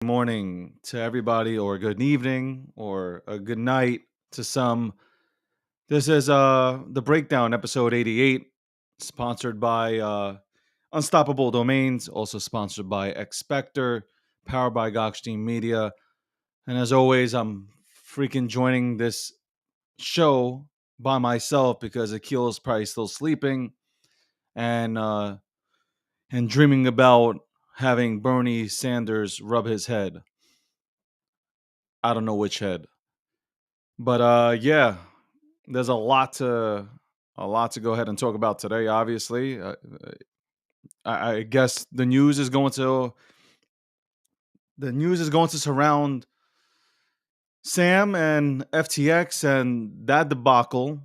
Morning to everybody, or good evening, or a good night to some. This is the breakdown, episode 88, sponsored by Unstoppable Domains, also sponsored by xSPECTAR, powered by Gokhshtein Media. And as always, I'm freaking joining this show by myself because Akil is probably still sleeping and uh, and dreaming about having Bernie Sanders rub his head. I don't know which head. But yeah, there's a lot to go ahead and talk about today. Obviously, I guess the news is going to surround Sam and FTX and that debacle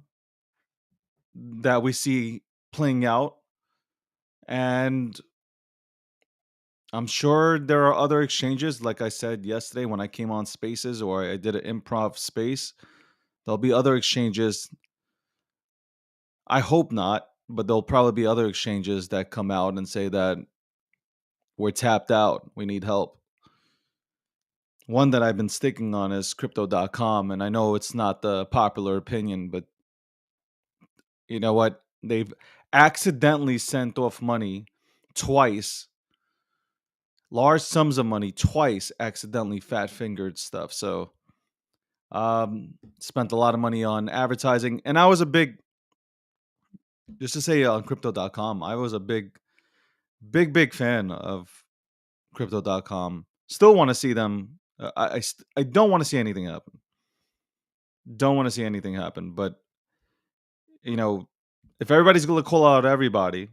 that we see playing out, and I'm sure there are other exchanges. Like I said yesterday when I came on Spaces or I did an improv space, there'll be other exchanges. I hope not, but there'll probably be other exchanges that come out and say that we're tapped out, we need help. One that I've been sticking on is crypto.com, and I know it's not the popular opinion, but you know what? They've accidentally sent off money twice, large sums of money twice, accidentally fat fingered stuff. So, spent a lot of money on advertising, and I was a big, just to say on crypto.com, I was a big fan of crypto.com. Still want to see them. I don't want to see anything happen. Don't want to see anything happen. But you know, if everybody's going to call out everybody,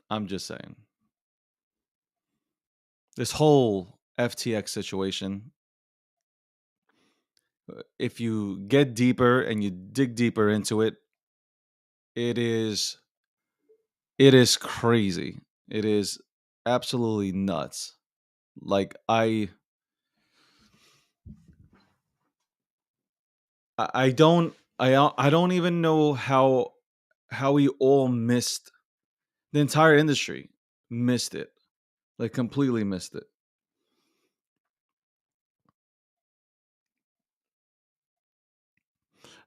I'm just saying this whole FTX situation. If you get deeper and you dig deeper into it, it is it is crazy. It is absolutely nuts. Like I don't even know how we all missed, the entire industry missed it, like completely missed it.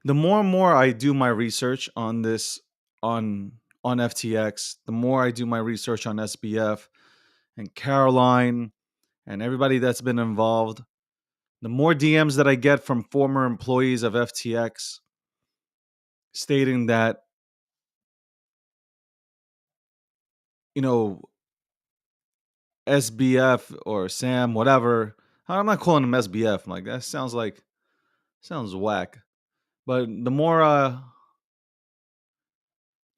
The more and more I do my research on this, on FTX, the more I do my research on SBF and Caroline and everybody that's been involved, the more DMs that I get from former employees of FTX stating that, you know, SBF or Sam, whatever. I'm not calling him SBF. I'm like, that sounds whack. But the more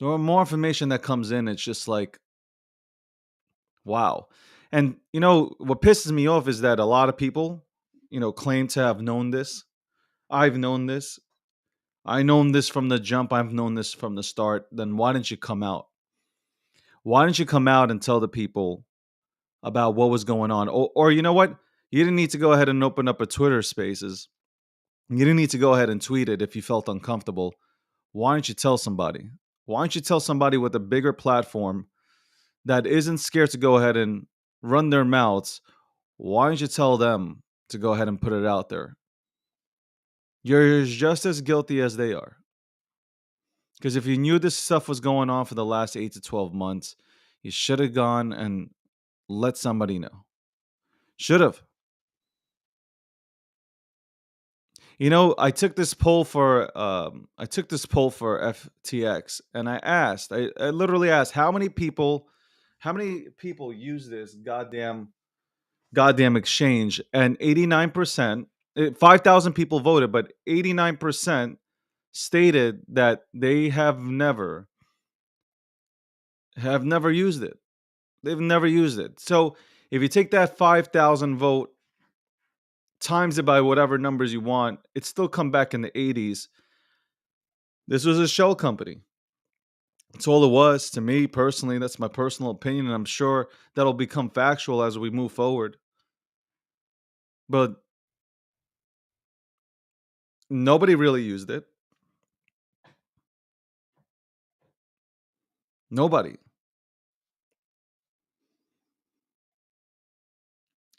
information that comes in, it's just like, wow. And what pisses me off is that a lot of people, claim to have known this. I've known this. I known this from the jump. I've known this from the start. Then why didn't you come out? Why didn't you come out and tell the people about what was going on? Or you know what? You didn't need to go ahead and open up a Twitter Spaces. You didn't need to go ahead and tweet it if you felt uncomfortable. Why don't you tell somebody? Why don't you tell somebody with a bigger platform that isn't scared to go ahead and run their mouths? Why don't you tell them to go ahead and put it out there? You're just as guilty as they are. Because if you knew this stuff was going on for the last 8 to 12 months, you should have gone and let somebody know. Should have. I took this poll for FTX, and I literally asked how many people use this goddamn exchange, and 89%, 5,000 people voted, but 89% stated that they have never used it. They've never used it. So if you take that 5,000 vote, times it by whatever numbers you want, it still come back in the 80s. This was a shell company. That's all it was to me personally. That's my personal opinion, and I'm sure that'll become factual as we move forward. But nobody really used it. Nobody.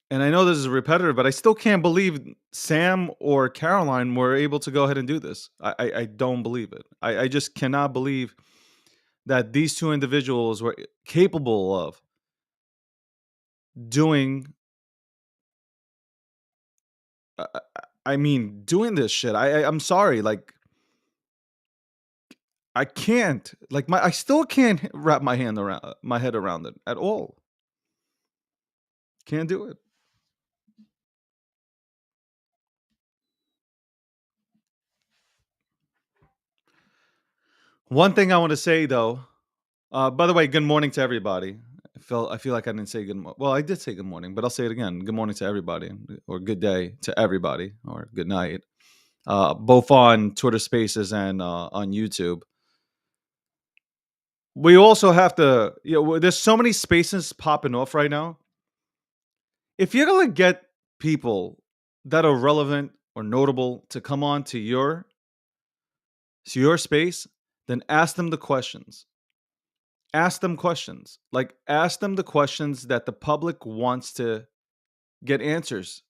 And I know this is repetitive, but I still can't believe Sam or Caroline were able to go ahead and do this. I don't believe it. I just cannot believe that these two individuals were capable of doing. Uh, uh, I mean, doing this shit. I'm sorry. Like, I can't. Like, I still can't wrap my head around it at all. Can't do it. One thing I want to say though. By the way, good morning to everybody. I feel like I didn't say good. Well, I did say good morning, but I'll say it again. Good morning to everybody, or good day to everybody, or good night. Both on Twitter Spaces and on YouTube. We also have to. There's so many spaces popping off right now. If you're gonna get people that are relevant or notable to come on to your space, then ask them the questions. Ask them questions. Like, ask them the questions that the public wants to get answers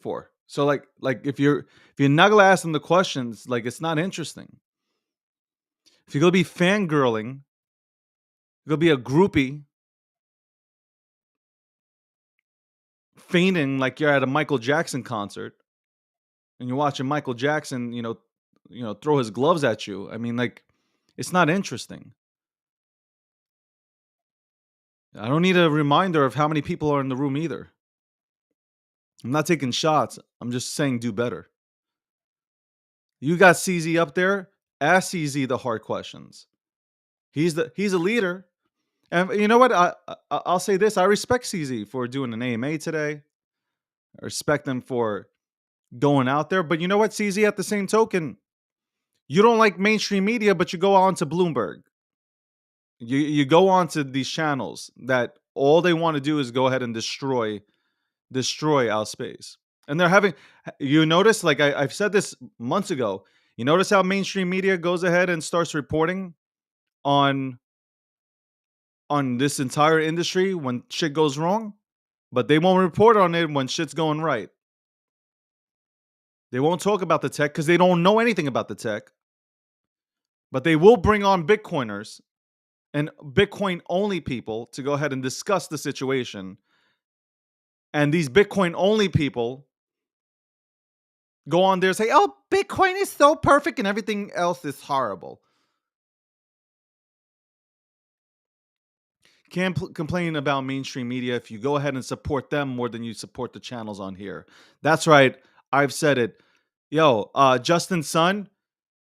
for. So like if you're not gonna ask them the questions, like, it's not interesting. If you're gonna be fangirling, you're gonna be a groupie, feigning like you're at a Michael Jackson concert and you're watching Michael Jackson, throw his gloves at you. I mean, like, it's not interesting. I don't need a reminder of how many people are in the room either. I'm not taking shots. I'm just saying do better. You got CZ up there. Ask CZ the hard questions. He's a leader. And you know what? I'll say this: I respect CZ for doing an AMA today. I respect him for going out there. But you know what, CZ? At the same token, you don't like mainstream media, but you go on to Bloomberg. You go on to these channels that all they want to do is go ahead and destroy our space. And they're having. You notice, like I've said this months ago. You notice how mainstream media goes ahead and starts reporting on this entire industry when shit goes wrong, but they won't report on it when shit's going right. They won't talk about the tech because they don't know anything about the tech, but they will bring on Bitcoiners and Bitcoin only people to go ahead and discuss the situation. And these Bitcoin only people go on there and say, oh, Bitcoin is so perfect and everything else is horrible. Can't complain about mainstream media if you go ahead and support them more than you support the channels on here. That's right. I've said it. Yo, Justin Sun,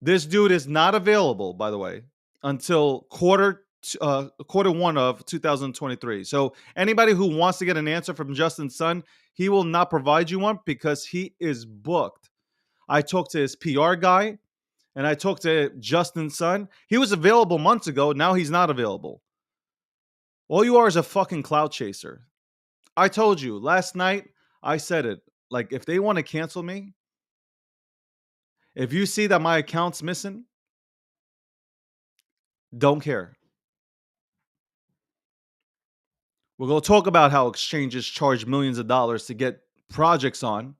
this dude is not available, by the way, until quarter one of 2023. So anybody who wants to get an answer from Justin Sun, he will not provide you one because he is booked. I talked to his PR guy and I talked to Justin Sun. He was available months ago. Now he's not available. All you are is a fucking clout chaser. I told you last night, I said it. Like, if they want to cancel me, if you see that my account's missing, don't care. We're going to talk about how exchanges charge millions of dollars to get projects on.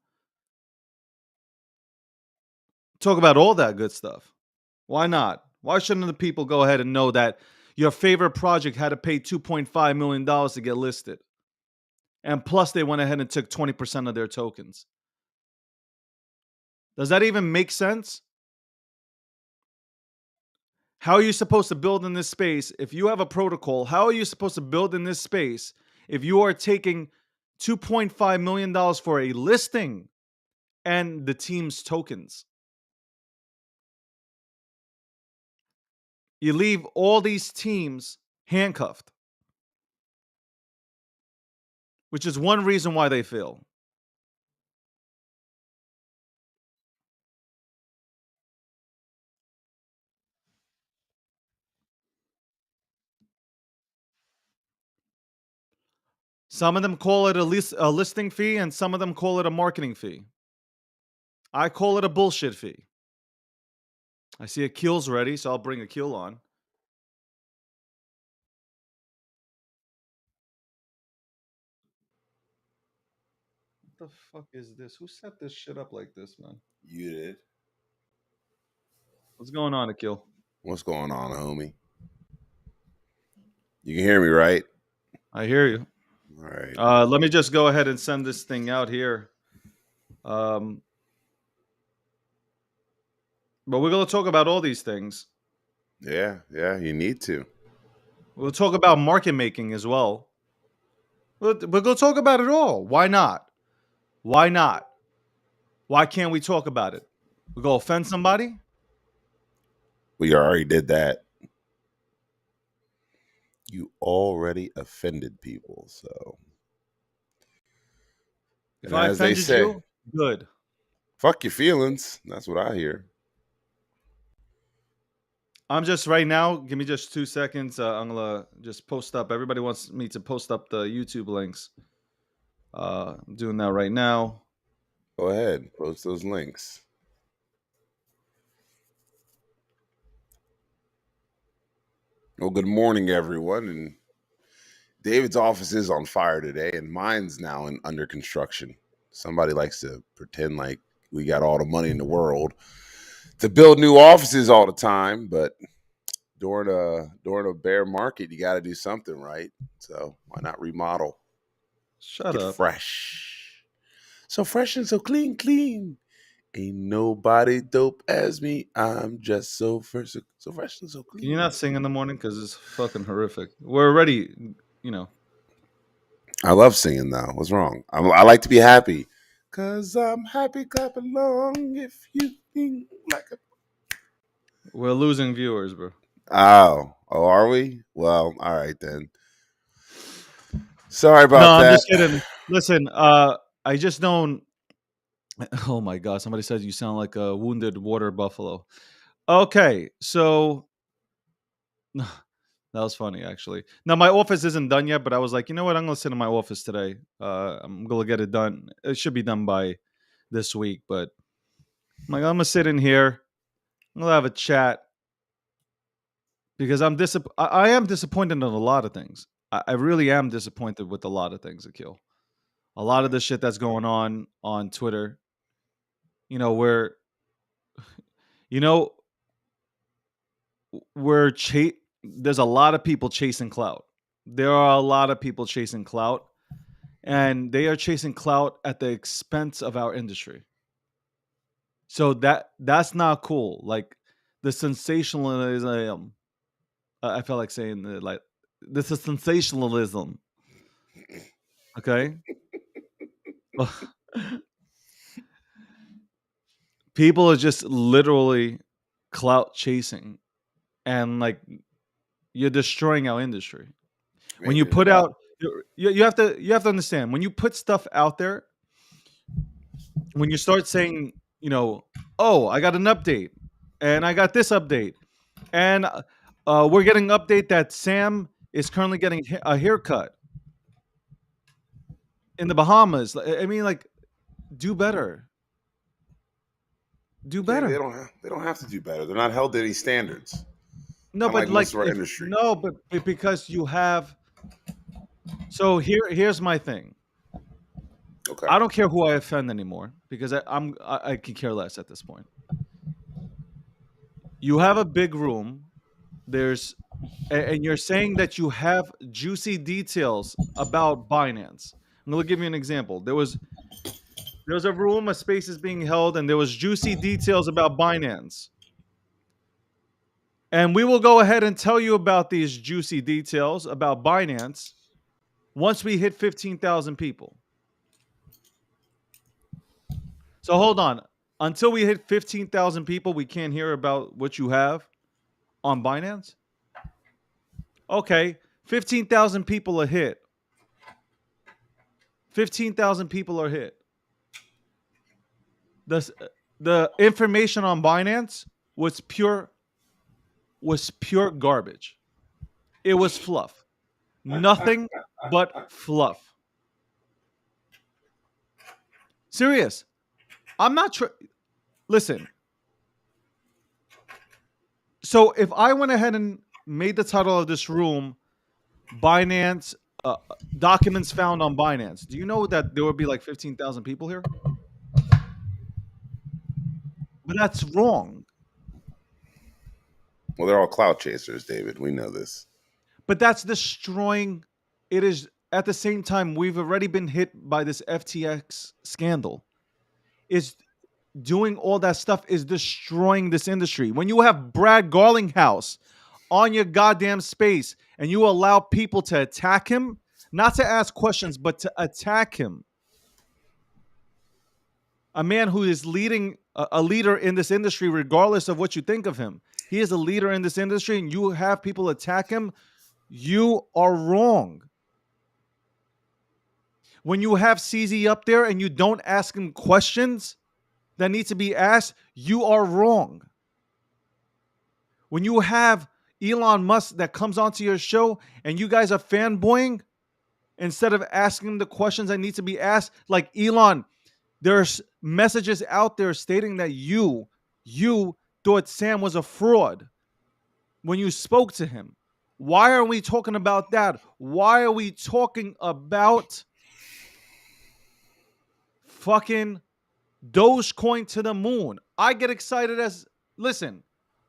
Talk about all that good stuff. Why not? Why shouldn't the people go ahead and know that your favorite project had to pay $2.5 million to get listed? And plus, they went ahead and took 20% of their tokens. Does that even make sense? How are you supposed to build in this space if you have a protocol? How are you supposed to build in this space if you are taking $2.5 million for a listing and the team's tokens? You leave all these teams handcuffed, which is one reason why they fail. Some of them call it a listing fee, and some of them call it a marketing fee. I call it a bullshit fee. I see a keel's ready, so I'll bring a keel on. the fuck is this? Who set this shit up like this, man? You did. What's going on, Akil? What's going on, homie? You can hear me, right? I hear you. All right. Let me just go ahead and send this thing out here. But we're going to talk about all these things. Yeah, you need to. We'll talk about market making as well. We're going to talk about it all. Why not? Why not? Why can't we talk about it? We go offend somebody? We already did that. You already offended people, so. If And I as they offended say, you, good. fuck your feelings. That's what I hear. I'm just right now. Give me just 2 seconds. I'm gonna just post up. Everybody wants me to post up the YouTube links. I'm doing that right now. Go ahead, post those links. Well, good morning, everyone. And David's office is on fire today, and mine's now under construction. Somebody likes to pretend like we got all the money in the world to build new offices all the time, but during a bear market, you got to do something, right? So why not remodel? Shut Get up. fresh, so fresh and so clean. Ain't nobody dope as me. I'm just so fresh, so fresh and so clean. Can you not sing in the morning? Because it's fucking horrific. We're already, I love singing though. What's wrong? I like to be happy. Cause I'm happy, clap along if you think like a. we're losing viewers, bro. Oh, are we? Well, all right then. Sorry No, about I'm that. just kidding. Listen, I just don't. Oh my god! Somebody said you sound like a wounded water buffalo. Okay, so that was funny, actually. Now my office isn't done yet, but I was like, you know what? I'm gonna sit in my office today. I'm gonna get it done. It should be done by this week, but I'm gonna sit in here. I'm gonna have a chat because I am disappointed in a lot of things. I really am disappointed with a lot of things, Akil. A lot of the shit that's going on Twitter. Where you know we're there's a lot of people chasing clout. There are a lot of people chasing clout, and they are chasing clout at the expense of our industry. So that's not cool. Like the sensationalism. I felt like saying like this is sensationalism. Okay, people are just literally clout chasing, and like you're destroying our industry. When you Maybe put about out, you have to understand when you put stuff out there. When you start saying, oh, I got an update, and I got this update, and we're getting an update that Sam is currently getting a haircut in the Bahamas. I mean, like, do better. Do Jamie, better. they don't have to do better. They're not held to any standards. No, but Unlike most like, of our if industry. no, but because you have. So here's my thing. Okay. I don't care who I offend anymore because I can care less at this point. You have a big room. There's and you're saying that you have juicy details about Binance. I'm gonna give you an example. There's a room, a space is being held, and there was juicy details about Binance. And we will go ahead and tell you about these juicy details about Binance once we hit 15,000 people. So hold on. Until we hit 15,000 people, we can't hear about what you have on Binance? Okay, 15,000 people are hit. 15,000 people are hit. The information on Binance was pure garbage. It was fluff. Nothing but fluff. Serious. I'm not sure. Listen. So if I went ahead and made the title of this room Binance documents found on Binance. Do you know that there would be like 15,000 people here? But that's wrong. Well, they're all clout chasers, David. We know this. But that's destroying. It is at the same time we've already been hit by this FTX scandal. Is doing all that stuff is destroying this industry. When you have Brad Garlinghouse on your goddamn space and you allow people to attack him, not to ask questions, but to attack him, a man who is leading a leader in this industry, regardless of what you think of him, he is a leader in this industry, and you have people attack him, you are wrong. When you have CZ up there and you don't ask him questions that need to be asked, you are wrong. When you have Elon Musk that comes onto your show and you guys are fanboying, instead of asking him the questions that need to be asked, like Elon, there's messages out there stating that you thought Sam was a fraud when you spoke to him. Why are we talking about that? Why are we talking about fucking Dogecoin to the moon? I get excited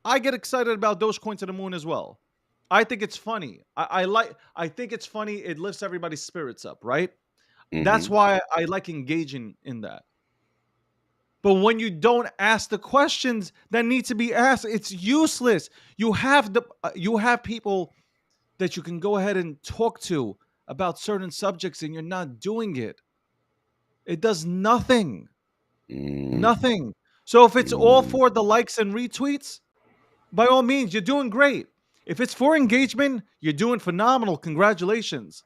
I get excited about Dogecoin to the moon as well. I think it's funny. I think it's funny. It lifts everybody's spirits up, right? That's Mm-hmm. why I like engaging in that. But when you don't ask the questions that need to be asked, it's useless. You have people that you can go ahead and talk to about certain subjects, and you're not doing it. It does nothing. Mm-hmm. Nothing. So if it's all for the likes and retweets, by all means, you're doing great. If it's for engagement, you're doing phenomenal. Congratulations.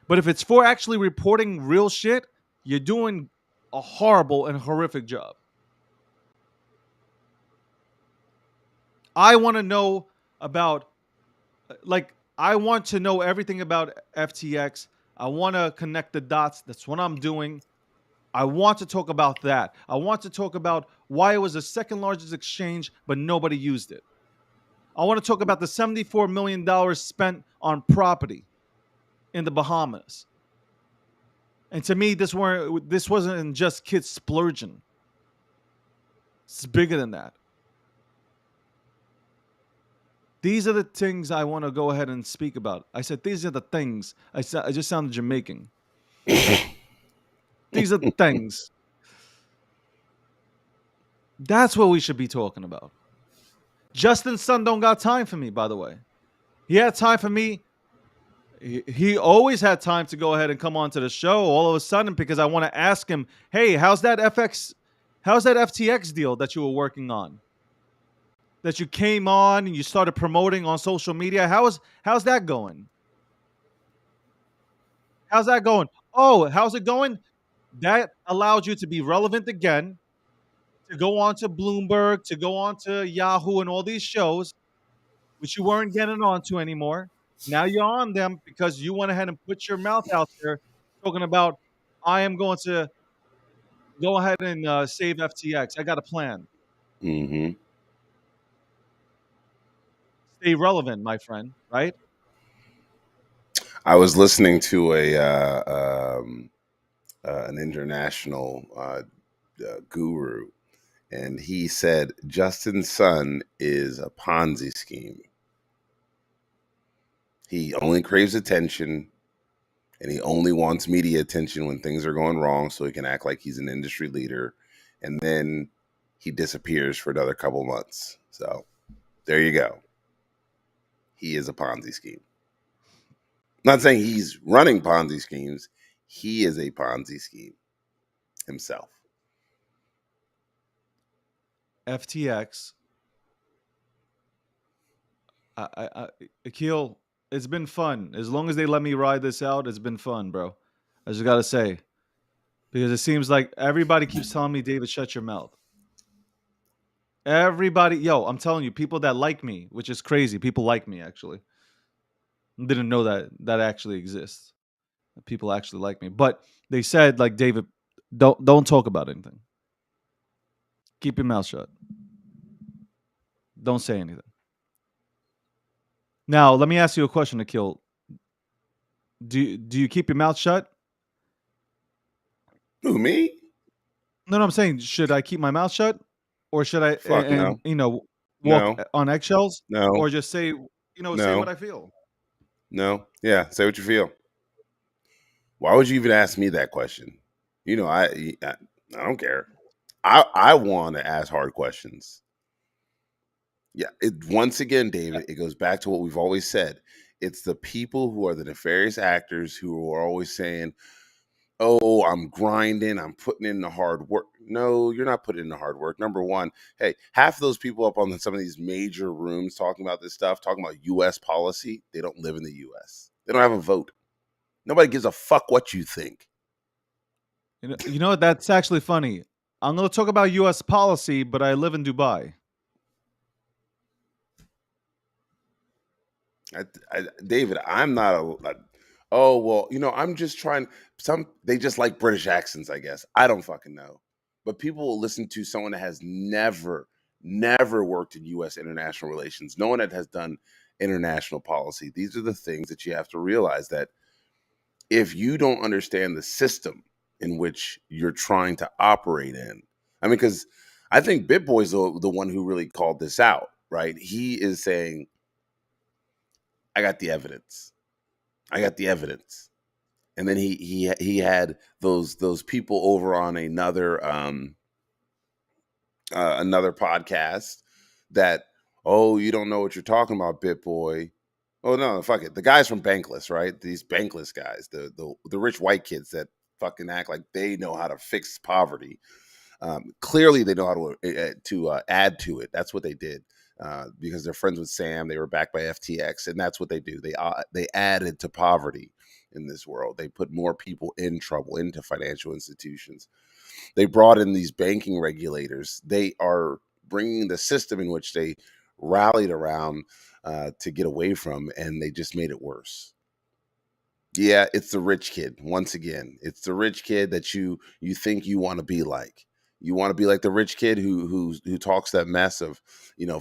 But if it's for actually reporting real shit, you're doing a horrible and horrific job. I want to know about, I want to know everything about FTX. I want to connect the dots. That's what I'm doing. I want to talk about that. I want to talk about why it was the second largest exchange, but nobody used it. I want to talk about the $74 million spent on property in the Bahamas. And to me, this wasn't just kids splurging. It's bigger than that. These are the things I want to go ahead and speak about. I said these are the things. I just sounded Jamaican. These are the things. That's what we should be talking about. Justin's son don't got time for me, by the way. He had time for me. He always had time to go ahead and come onto the show all of a sudden because I want to ask him, hey, how's that FTX deal that you were working on? That you came on and you started promoting on social media. How's that going? How's that going? Oh, how's it going? That allowed you to be relevant again, to go on to Bloomberg, to go on to Yahoo and all these shows, which you weren't getting onto anymore. Now you're on them because you went ahead and put your mouth out there talking about, I am going to go ahead and save FTX. I got a plan. Mm-hmm. Stay relevant, my friend, right? I was listening to an international guru, and he said Justin's son is a Ponzi scheme. He only craves attention, and he only wants media attention when things are going wrong, so he can act like he's an industry leader, and then he disappears for another couple months. So there you go. He is a Ponzi scheme. Not saying he's running Ponzi schemes. He is a Ponzi scheme himself. FTX. Akil, it's been fun. As long as they let me ride this out, it's been fun, bro. I just gotta say, because it seems like everybody keeps telling me, David, shut your mouth. Everybody, yo, I'm telling you, people that like me, which is crazy. People like me actually. Didn't know that actually exists. People actually like me, but they said like, David, don't talk about anything. Keep your mouth shut. Don't say anything. Now, let me ask you a question, Akil. Do you keep your mouth shut? Who, me? No, no, I'm saying, should I keep my mouth shut, or should I Fuck no. walk No. on eggshells, No. or just say say what No. I feel? No. Yeah. Say what you feel. Why would you even ask me that question? I don't care. I want to ask hard questions. Yeah. Once again, David, it goes back to what we've always said. It's the people who are the nefarious actors who are always saying, "Oh, I'm grinding, I'm putting in the hard work." No, you're not putting in the hard work. Number one, hey, half of those people up on some of these major rooms talking about this stuff, talking about US policy, they don't live in the US. They don't have a vote. Nobody gives a fuck what you think. That's actually funny. I'm going to talk about U.S. policy, but I live in Dubai. David, I'm not oh, well, I'm just trying. They just like British accents, I guess. I don't fucking know. But people will listen to someone that has never worked in US international relations, no one that has done international policy. These are the things that you have to realize, that if you don't understand the system in which you're trying to operate in, I mean, because I think BitBoy's the one who really called this out, right? He is saying, I got the evidence. I got the evidence. And then he had those people over on another podcast that, oh, you don't know what you're talking about, BitBoy. Oh no, fuck it. The guys from Bankless, right? These Bankless guys, the rich white kids that fucking act like they know how to fix poverty. Clearly, they know how to add to it. That's what they did, because they're friends with Sam. They were backed by FTX, and that's what they do. They added to poverty in this world. They put more people in trouble into financial institutions. They brought in these banking regulators. They are bringing the system in which they rallied around to get away from, and they just made it worse. Yeah, it's the rich kid. Once again, it's the rich kid that you think you want to be like. You want to be like the rich kid who talks that mess of,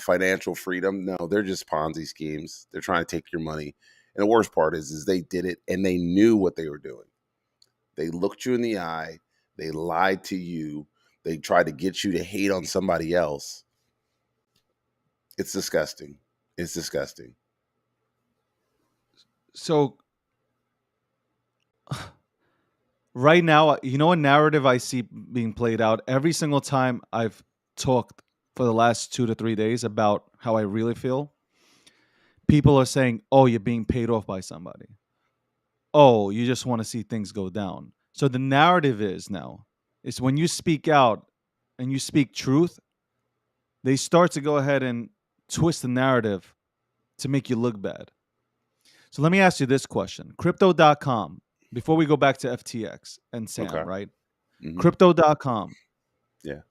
financial freedom. No, they're just Ponzi schemes. They're trying to take your money. And the worst part is they did it and they knew what they were doing. They looked you in the eye. They lied to you. They tried to get you to hate on somebody else. It's disgusting. It's disgusting. So right now, a narrative I see being played out every single time I've talked for the last 2 to 3 days about how I really feel. People are saying, "Oh, you're being paid off by somebody. Oh, you just want to see things go down." So the narrative is when you speak out and you speak truth, they start to go ahead and twist the narrative to make you look bad. So let me ask you this question. Crypto.com, before we go back to FTX and Sam, Okay. right? Hmm. Crypto.com, Yeah.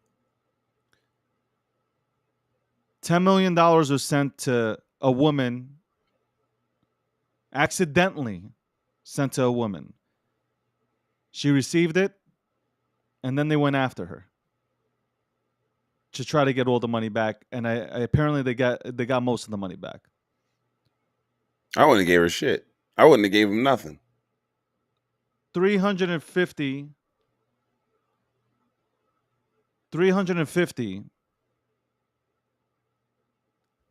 $10 million was sent to a woman, accidentally sent to a woman. She received it, and then they went after her to try to get all the money back. And apparently they got most of the money back. I wouldn't have gave her shit. I wouldn't have gave him nothing. 350 $350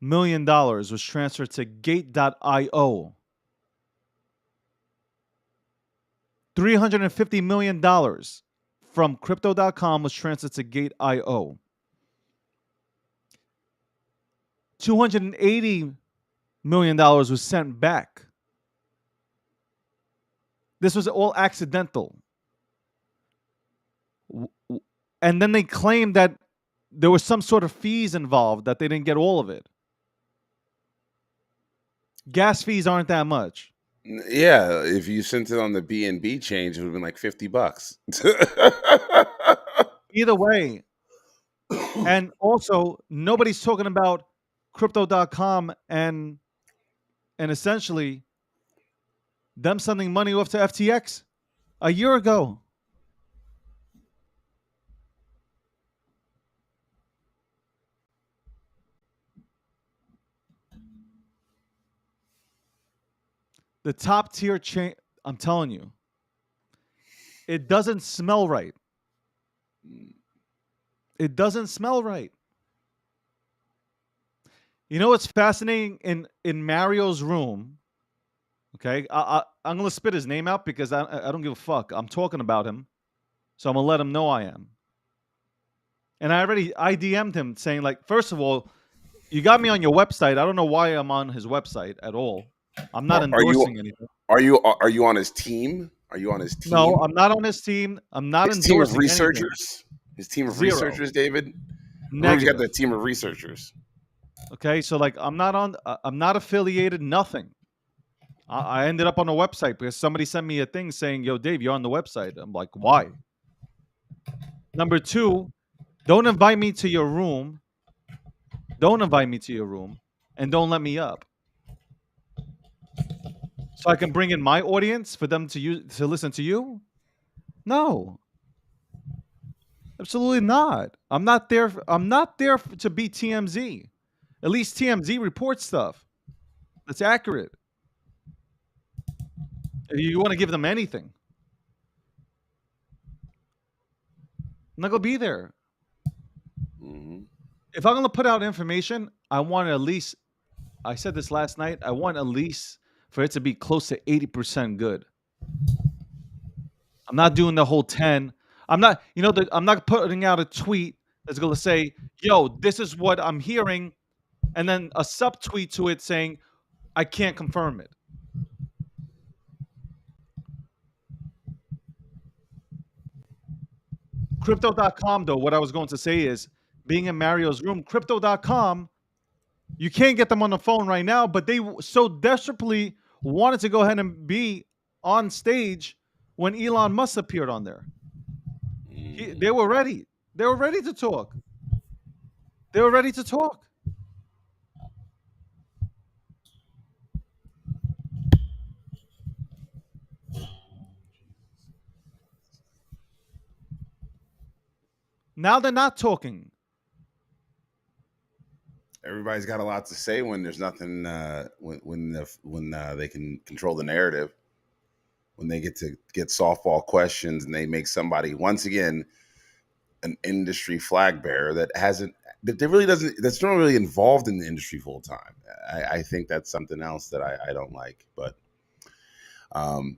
million was transferred to Gate.io. $350 million from Crypto.com was transferred to Gate.io. $280 million was sent back. This was all accidental. And then they claimed that there was some sort of fees involved, that they didn't get all of it. Gas fees aren't that much. Yeah, if you sent it on the BNB change, it would have been like $50. Either way. And also, nobody's talking about Crypto.com and essentially them sending money off to FTX a year ago. The top tier chain. I'm telling you, it doesn't smell right. It doesn't smell right. You know what's fascinating in Mario's room? Okay, I'm gonna spit his name out because I don't give a fuck. I'm talking about him, so I'm gonna let him know I am. And I DM'd him saying like, first of all, you got me on your website. I don't know why I'm on his website at all. I'm not Are you endorsing anything. are you on his team? Are you on his No, team? I'm not on his team. I'm not His team of endorsing anything. researchers? His team of Zero. researchers, David? Remember, you got Negative. the team of researchers. Okay, so like I'm not affiliated. Nothing. I ended up on the website because somebody sent me a thing saying, "Yo, Dave, you're on the website." I'm like, why? Number two, don't invite me to your room. Don't invite me to your room, and don't let me up. So I can bring in my audience for them to listen to you. No, absolutely not. I'm not there to be TMZ. At least TMZ reports stuff that's accurate. If you want to give them anything, I'm not gonna be there. Hmm. If I'm gonna put out information, I want at least. I said this last night. I want at least for it to be close to 80% good. I'm not doing the whole 10. I'm not. I'm not putting out a tweet that's gonna say, "Yo, this is what I'm hearing," and then a subtweet to it saying, "I can't confirm it." Crypto.com, though, what I was going to say is, being in Mario's room, Crypto.com, you can't get them on the phone right now, but they so desperately wanted to go ahead and be on stage when Elon Musk appeared on there. They were ready. They were ready to talk. They were ready to talk. Now they're not talking. Everybody's got a lot to say when there's nothing. When they can control the narrative, when they get to get softball questions, and they make somebody once again an industry flag bearer that hasn't that they really doesn't that's not really involved in the industry full time. I think that's something else that I don't like. But um,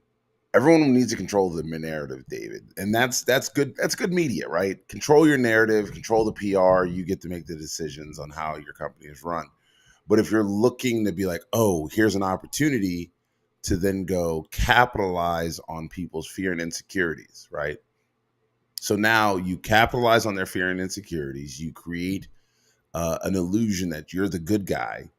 everyone needs to control the narrative, David, and that's good. That's good media, right? Control your narrative, control the PR. You get to make the decisions on how your company is run. But if you're looking to be like, oh, here's an opportunity to then go capitalize on people's fear and insecurities, right? So now you capitalize on their fear and insecurities. You create an illusion that you're the good guy,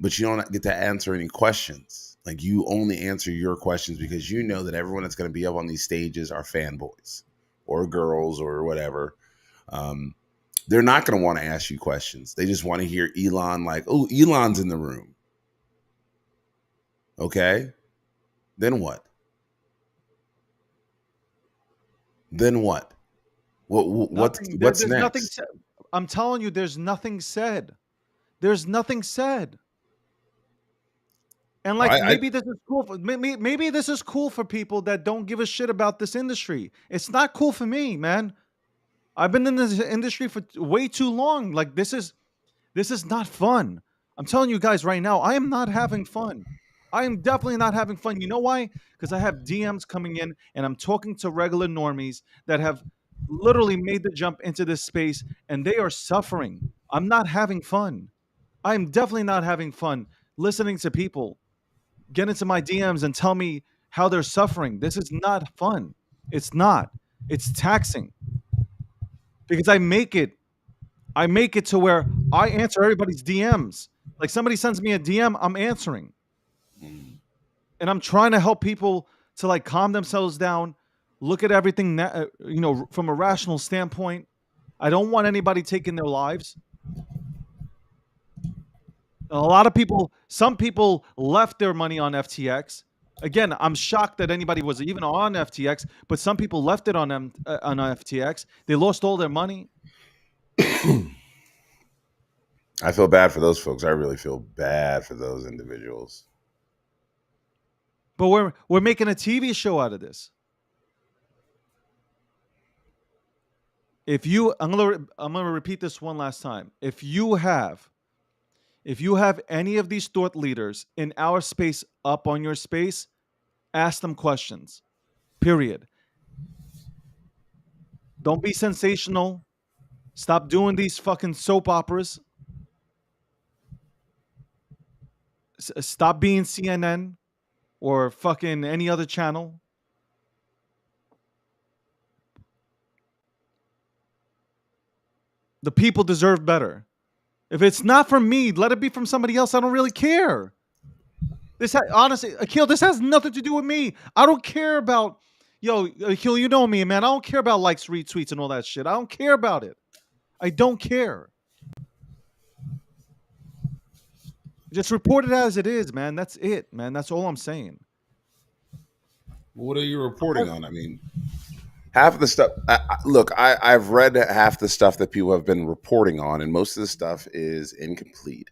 but you don't get to answer any questions. Like, you only answer your questions because you know that everyone that's going to be up on these stages are fanboys or girls or whatever. Um, they're not going to want to ask you questions. They just want to hear Elon, like, oh, Elon's in the room. Okay. Then what? Then what? Nothing. What's There's nothing next? said. I'm telling you, there's nothing said. There's nothing said. And like I maybe this is cool. Maybe this is cool for people that don't give a shit about this industry. It's not cool for me, man. I've been in this industry for way too long. Like this is not fun. I'm telling you guys right now, I am not having fun. I am definitely not having fun. You know why? Because I have DMs coming in and I'm talking to regular normies that have literally made the jump into this space and they are suffering. I'm not having fun. I am definitely not having fun listening to people get into my DMs and tell me how they're suffering. This is not fun. It's not. It's taxing because I make it to where I answer everybody's DMs. Like somebody sends me a DM, I'm answering. And I'm trying to help people to like calm themselves down, look at everything from a rational standpoint. I don't want anybody taking their lives. A lot of people, some people left their money on FTX. Again, I'm shocked that anybody was even on FTX, but some people left it on FTX. They lost all their money. I feel bad for those folks. I really feel bad for those individuals. But we're making a TV show out of this. If you, I'm gonna repeat this one last time. If you have any of these thought leaders in our space up on your space, ask them questions. Period. Don't be sensational. Stop doing these fucking soap operas. Stop being CNN or fucking any other channel. The people deserve better. If it's not from me, let it be from somebody else. I don't really care. Honestly, Akil, this has nothing to do with me. I don't care about, Akil, you know me, man. I don't care about likes, retweets, and all that shit. I don't care about it. I don't care. Just report it as it is, man. That's it, man. That's all I'm saying. What are you reporting on? I mean, half of the stuff. Look, I've read half the stuff that people have been reporting on, and most of the stuff is incomplete.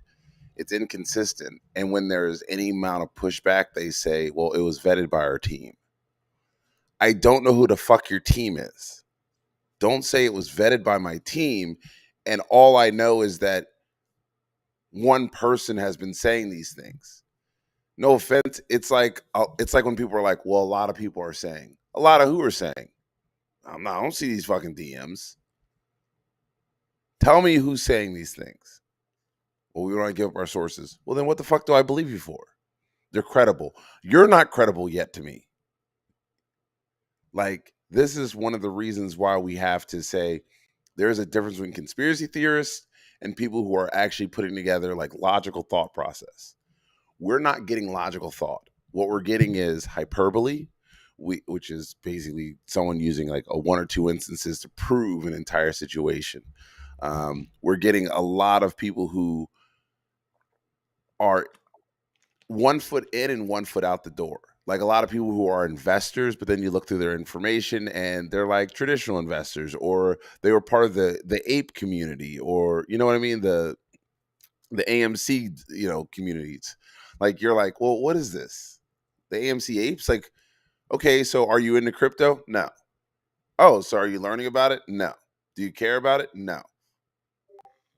It's inconsistent. And when there's any amount of pushback, they say, well, it was vetted by our team. I don't know who the fuck your team is. Don't say it was vetted by my team. And all I know is that one person has been saying these things. No offense. It's like when people are like, well, a lot of people are saying. A lot of who are saying? I don't see these fucking DMs. Tell me who's saying these things. Well, we want to give up our sources. Well, then what the fuck do I believe you for? They're credible. You're not credible yet to me. Like, this is one of the reasons why we have to say there's a difference between conspiracy theorists and people who are actually putting together like logical thought process. We're not getting logical thought. What we're getting is hyperbole, which is basically someone using like a one or two instances to prove an entire situation. We're getting a lot of people who are 1 foot in and 1 foot out the door. Like a lot of people who are investors, but then you look through their information and they're like traditional investors, or they were part of the ape community, or you know what I mean, the AMC communities. Like you're like, well, what is this? The AMC apes? Like, okay, so are you into crypto? No. Oh, so are you learning about it? No. Do you care about it? No.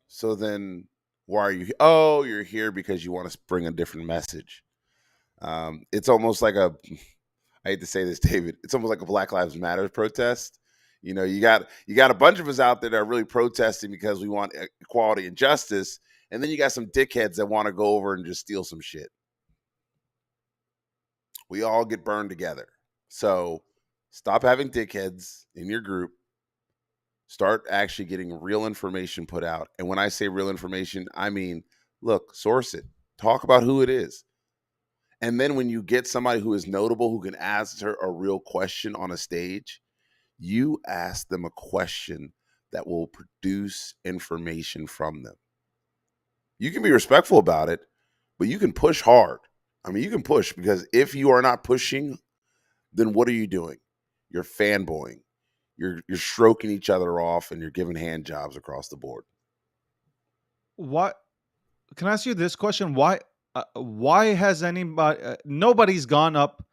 So then why are you? Oh, you're here because you want to bring a different message. It's almost like I hate to say this, David. It's almost like a Black Lives Matter protest. You got a bunch of us out there that are really protesting because we want equality and justice, and then you got some dickheads that want to go over and just steal some shit. We all get burned together. So stop having dickheads in your group. Start actually getting real information put out. And when I say real information, I mean, look, source it. Talk about who it is. And then when you get somebody who is notable, who can answer a real question on a stage, you ask them a question that will produce information from them. You can be respectful about it, but you can push hard. I mean, you can push, because if you are not pushing, then what are you doing? You're fanboying. You're stroking each other off, and you're giving hand jobs across the board. What? Can I ask you this question? Why has anybody? Nobody's gone up.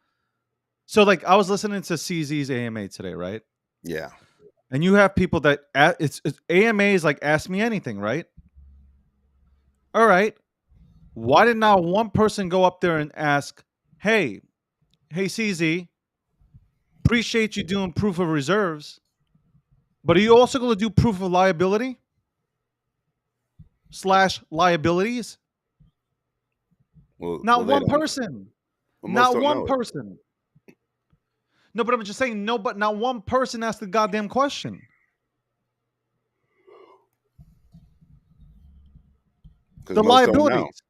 So, like, I was listening to CZ's AMA today, right? Yeah. And you have people that it's AMA is like, ask me anything, right? All right. Why did not one person go up there and ask, hey CZ, appreciate you doing proof of reserves, but are you also going to do proof of liability / liabilities? Well, Not one person. Well, Not one person. No, but I'm just saying, no, but not one person asked the goddamn question. The liabilities.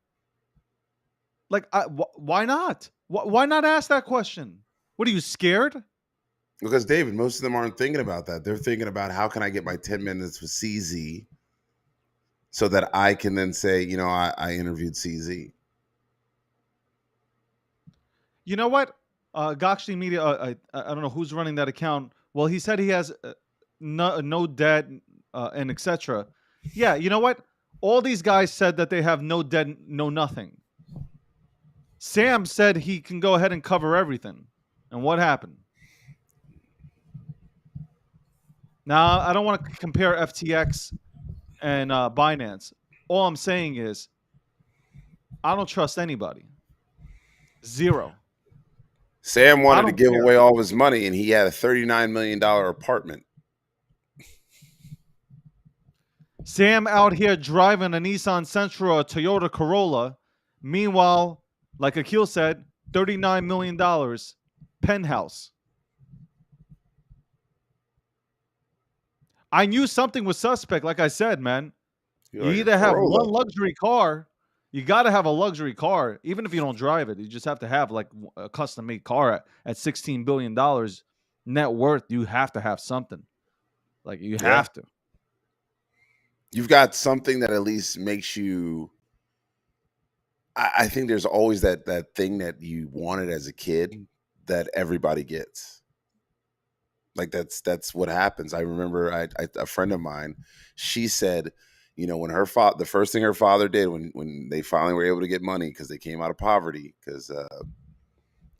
Like, why not? Why not ask that question? What, are you scared? Because, David, most of them aren't thinking about that. They're thinking about, how can I get my 10 minutes with CZ so that I can then say, I interviewed CZ. You know what? Gokhshtein Media, I don't know who's running that account. Well, he said he has no debt and etc. Yeah, you know what? All these guys said that they have no debt, no nothing. Sam said he can go ahead and cover everything. And what happened? Now, I don't want to compare FTX and Binance. All I'm saying is I don't trust anybody. Zero. Sam I wanted to don't give care. away all of his money, and he had a $39 million apartment. Sam out here driving a Nissan Sentra or a Toyota Corolla. Meanwhile, like Akil said, $39 million penthouse. I knew something was suspect, like I said, man. You're You like a either have Corolla. one luxury car, you got to have a luxury car, even if you don't drive it. You just have to have like a custom made car at $16 billion net worth. You have to have something. Like, you Yeah. have to. You've got something that at least makes you. I think there's always that thing that you wanted as a kid that everybody gets. Like that's what happens. I remember a friend of mine, she said, when her father, the first thing her father did when they finally were able to get money because they came out of poverty because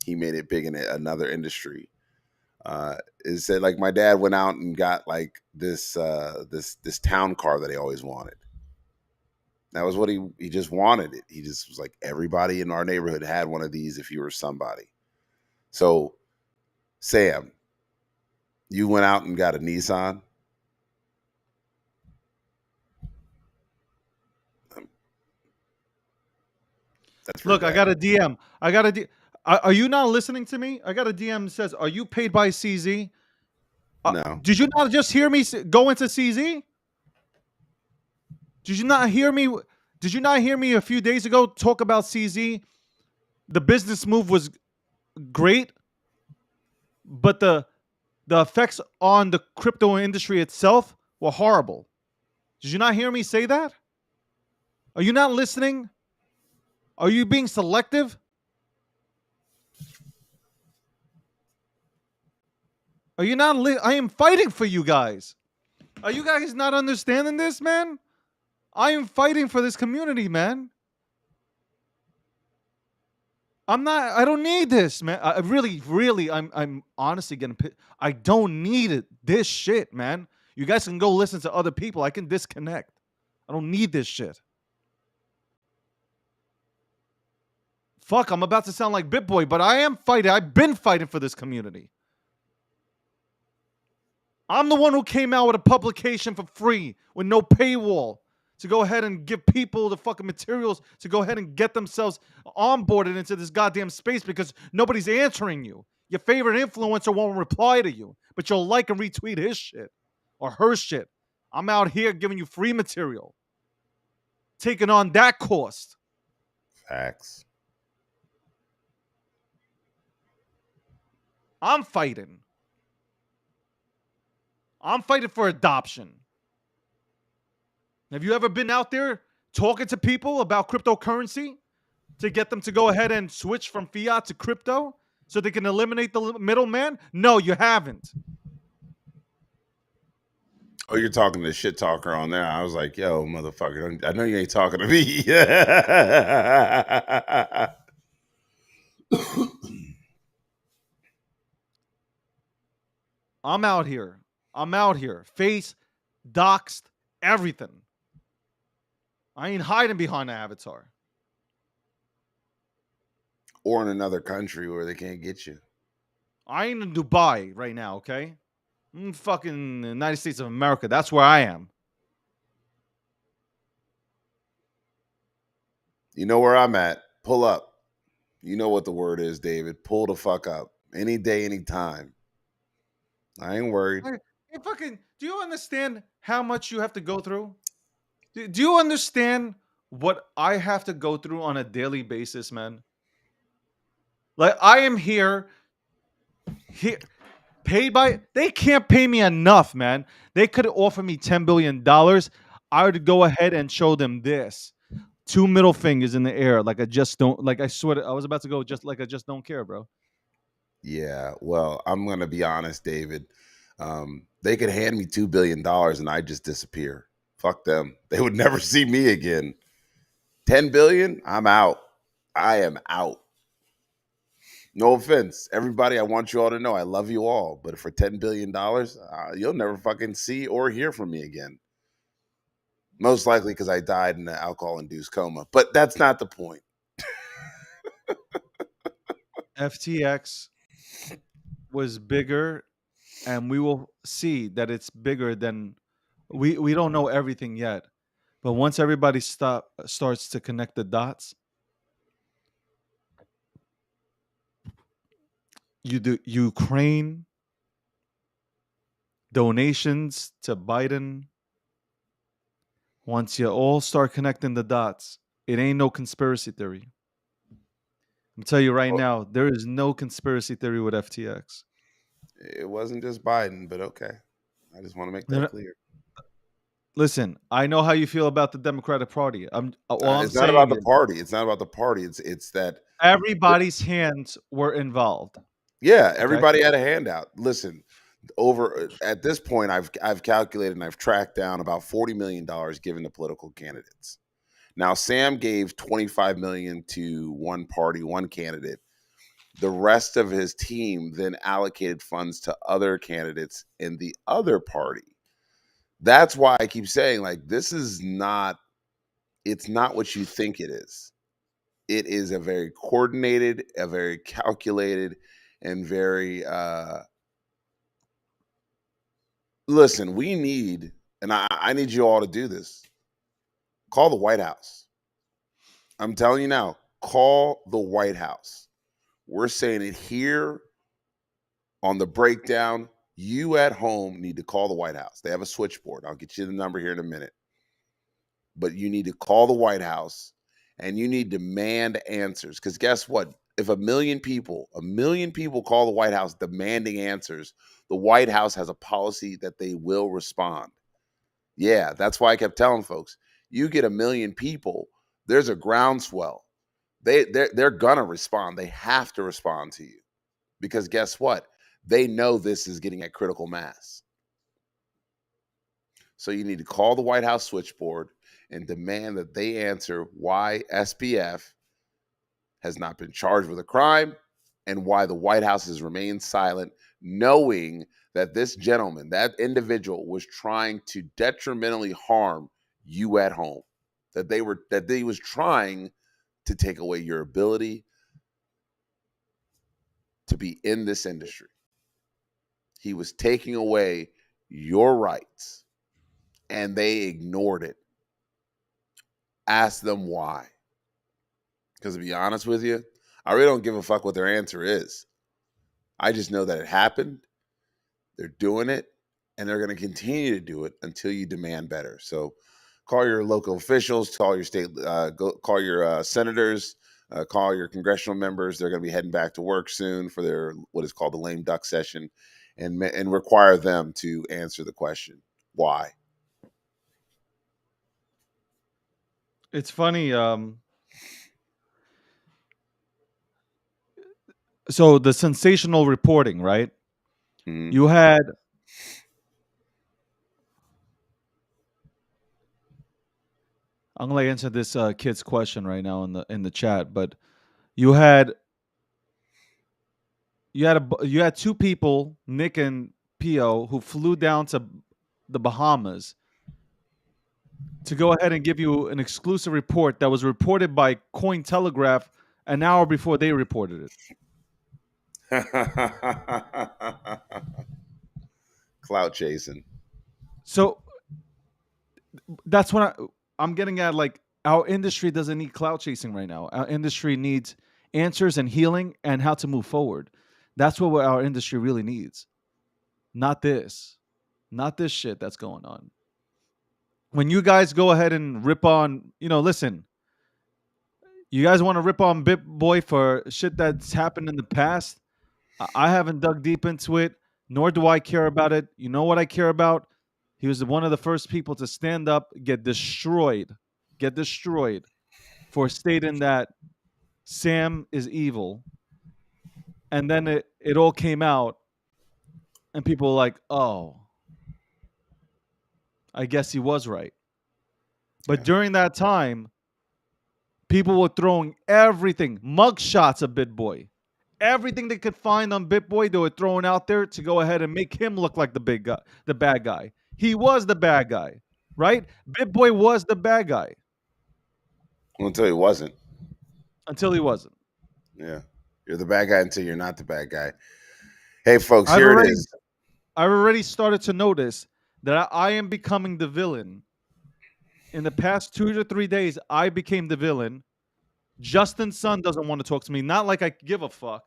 he made it big in another industry. Is said like my dad went out and got like this town car that he always wanted. That was what he just wanted it. He just was like everybody in our neighborhood had one of these if you were somebody. So Sam, you went out and got a Nissan. That's pretty Look, I bad. got a DM. I got a D. Are you not listening to me? I got a DM that says, "Are you paid by CZ?" No. Did you not just hear me go into CZ? Did you not hear me? Did you not hear me a few days ago talk about CZ? The business move was great, but the effects on the crypto industry itself were horrible. Did you not hear me say that? Are you not listening? Are you being selective? Are you not? I am fighting for you guys. Are you guys not understanding this, man? I am fighting for this community, man. I'm not. I don't need this, man. I really, really, I'm honestly getting. I don't need it. This shit, man. You guys can go listen to other people. I can disconnect. I don't need this shit. Fuck, I'm about to sound like BitBoy, but I am fighting. I've been fighting for this community. I'm the one who came out with a publication for free with no paywall to go ahead and give people the fucking materials to go ahead and get themselves onboarded into this goddamn space because nobody's answering you. Your favorite influencer won't reply to you, but you'll like and retweet his shit or her shit. I'm out here giving you free material, taking on that cost. Facts. I'm fighting. I'm fighting for adoption. Have you ever been out there talking to people about cryptocurrency to get them to go ahead and switch from fiat to crypto so they can eliminate the middleman? No, you haven't. Oh, you're talking to shit talker on there. I was like, yo, motherfucker, I know you ain't talking to me. I'm out here. I'm out here. Face, doxed, everything. I ain't hiding behind the avatar. Or in another country where they can't get you. I ain't in Dubai right now, okay? I'm fucking United States of America. That's where I am. You know where I'm at. Pull up. You know what the word is, David. Pull the fuck up. Any day, any time. I ain't worried. Hey, fucking, do you understand how much you have to go through? Do you understand what I have to go through on a daily basis, man? Like, I am here paid by, they can't pay me enough, man. They could offer me $10 billion. I would go ahead and show them this. Two middle fingers in the air, like I just don't, like I swear I was about to go just like I just don't care, bro. Yeah, well, I'm gonna be honest, David. They could hand me $2 billion and I just disappear. Fuck them. They would never see me again. 10 billion, I'm out. I am out. No offense, everybody. I want you all to know I love you all, but for $10 billion, you'll never fucking see or hear from me again. Most likely because I died in an alcohol-induced coma. But that's not the point. FTX was bigger, and we will see that it's bigger than we don't know everything yet. But once everybody starts to connect the dots, you do Ukraine donations to Biden. Once you all start connecting the dots, it ain't no conspiracy theory. I'm tell you right Well, now, there is no conspiracy theory with FTX. it wasn't just Biden, but okay. I just want to make You that know, clear. listen, I know how you feel about the Democratic Party. All I'm It's not about saying the is party. It's not about the party. It's that everybody's hands were involved. yeah, Okay, everybody had a handout. Listen, over at this point, I've calculated and I've tracked down about $40 million given to political candidates. Now, Sam gave 25 million to one party, one candidate. The rest of his team then allocated funds to other candidates in the other party. That's why I keep saying, like, this is not, it's not what you think it is. It is a very coordinated, a very calculated, and very, listen, we need, and I need you all to do this. Call the White House. I'm telling you now, call the White House. We're saying it here on the breakdown. You at home need to call the White House. They have a switchboard. I'll get you the number here in a minute. But you need to call the White House and you need demand answers. Because guess what? If a million people call the White House demanding answers, the White House has a policy that they will respond. Yeah, that's why I kept telling folks, you get a million people, there's a groundswell. They're gonna respond. They have to respond to you. Because guess what? They know this is getting at critical mass. So you need to call the White House switchboard and demand that they answer why SBF has not been charged with a crime and why the White House has remained silent, knowing that this gentleman, that individual, was trying to detrimentally harm you at home. That they was trying to take away your ability to be in this industry. He was taking away your rights and they ignored it. Ask them why. Because to be honest with you, I really don't give a fuck what their answer is. I just know that it happened. They're doing it, and they're going to continue to do it until you demand better. So, call your local officials, call your state, call your senators, call your congressional members. They're going to be heading back to work soon for their what is called the lame duck session, and require them to answer the question why. it's funny. So the sensational reporting, right? Mhm. You had I'm gonna answer this kid's question right now in the chat, but you had you had two people, Nick and Pio, who flew down to the Bahamas to go ahead and give you an exclusive report that was reported by Cointelegraph an hour before they reported it. Clout chasing. So that's what I'm getting at. Like, our industry doesn't need clout chasing right now. Our industry needs answers and healing and how to move forward. That's what our industry really needs. Not this. Not this shit that's going on. When you guys go ahead and rip on, listen, you guys want to rip on Bit Boy for shit that's happened in the past. I haven't dug deep into it, nor do I care about it. You know what I care about? He was one of the first people to stand up, get destroyed for stating that Sam is evil. And then it all came out, and people were like, oh, I guess he was right. But Yeah. during that time, people were throwing everything, mugshots of Bit Boy, Everything they could find on BitBoy, they were throwing out there to go ahead and make him look like the big guy, the bad guy. He was the bad guy, right? BitBoy was the bad guy Until he wasn't. until he wasn't. Yeah. You're the bad guy until you're not the bad guy. Hey, folks, I've here it already is. I've already started to notice that I am becoming the villain. In the past 2 to 3 days, I became the villain. Justin's son doesn't want to talk to me. Not like I give a fuck,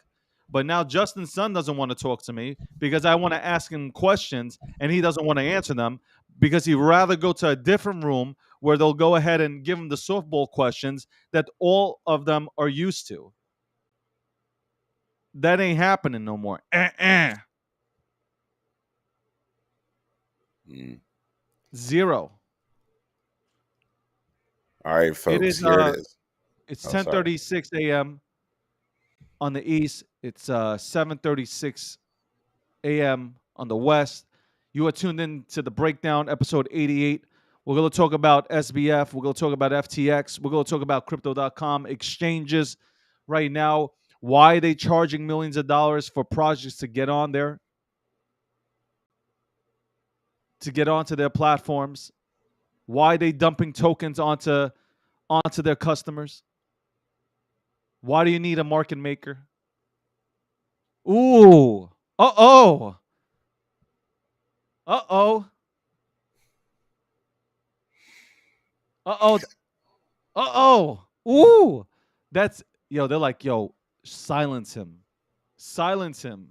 but now Justin's son doesn't want to talk to me because I want to ask him questions and he doesn't want to answer them because he'd rather go to a different room where they'll go ahead and give him the softball questions that all of them are used to. That ain't happening no more. Mm. Zero. All right, It folks, is here it is. it's Oh, sorry. 10:36 a.m. on the east. It's 7:36 a.m. on the west. You are tuned in to the breakdown, episode 88. We're going to talk about SBF. We're going to talk about FTX. We're going to talk about crypto.com exchanges right now. Why are they charging millions of dollars for projects to get on there, to get onto their platforms? Why are they dumping tokens onto their customers? Why do you need a market maker? Ooh. Uh-oh. Uh-oh. Uh-oh. Uh-oh. Ooh. That's yo, they're like, yo, silence him. Silence him.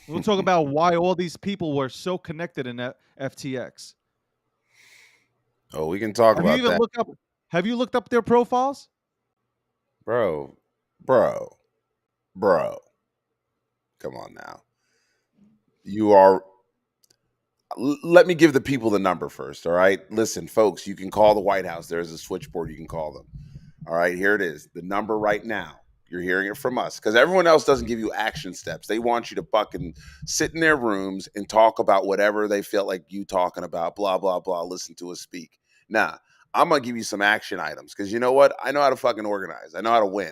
We'll talk about why all these people were so connected in FTX. Oh, we can talk Have you about even that. looked up have you looked up their profiles? Bro, bro, bro. Come on now. You are let me give the people the number first. All right. Listen, folks, you can call the White House. There's a switchboard. You can call them. All right. Here it is. The number right now. You're hearing it from us because everyone else doesn't give you action steps. They want you to fucking sit in their rooms and talk about whatever they feel like you talking about, blah, blah, blah. Listen to us speak. Nah, I'm going to give you some action items because you know what? I know how to fucking organize. I know how to win.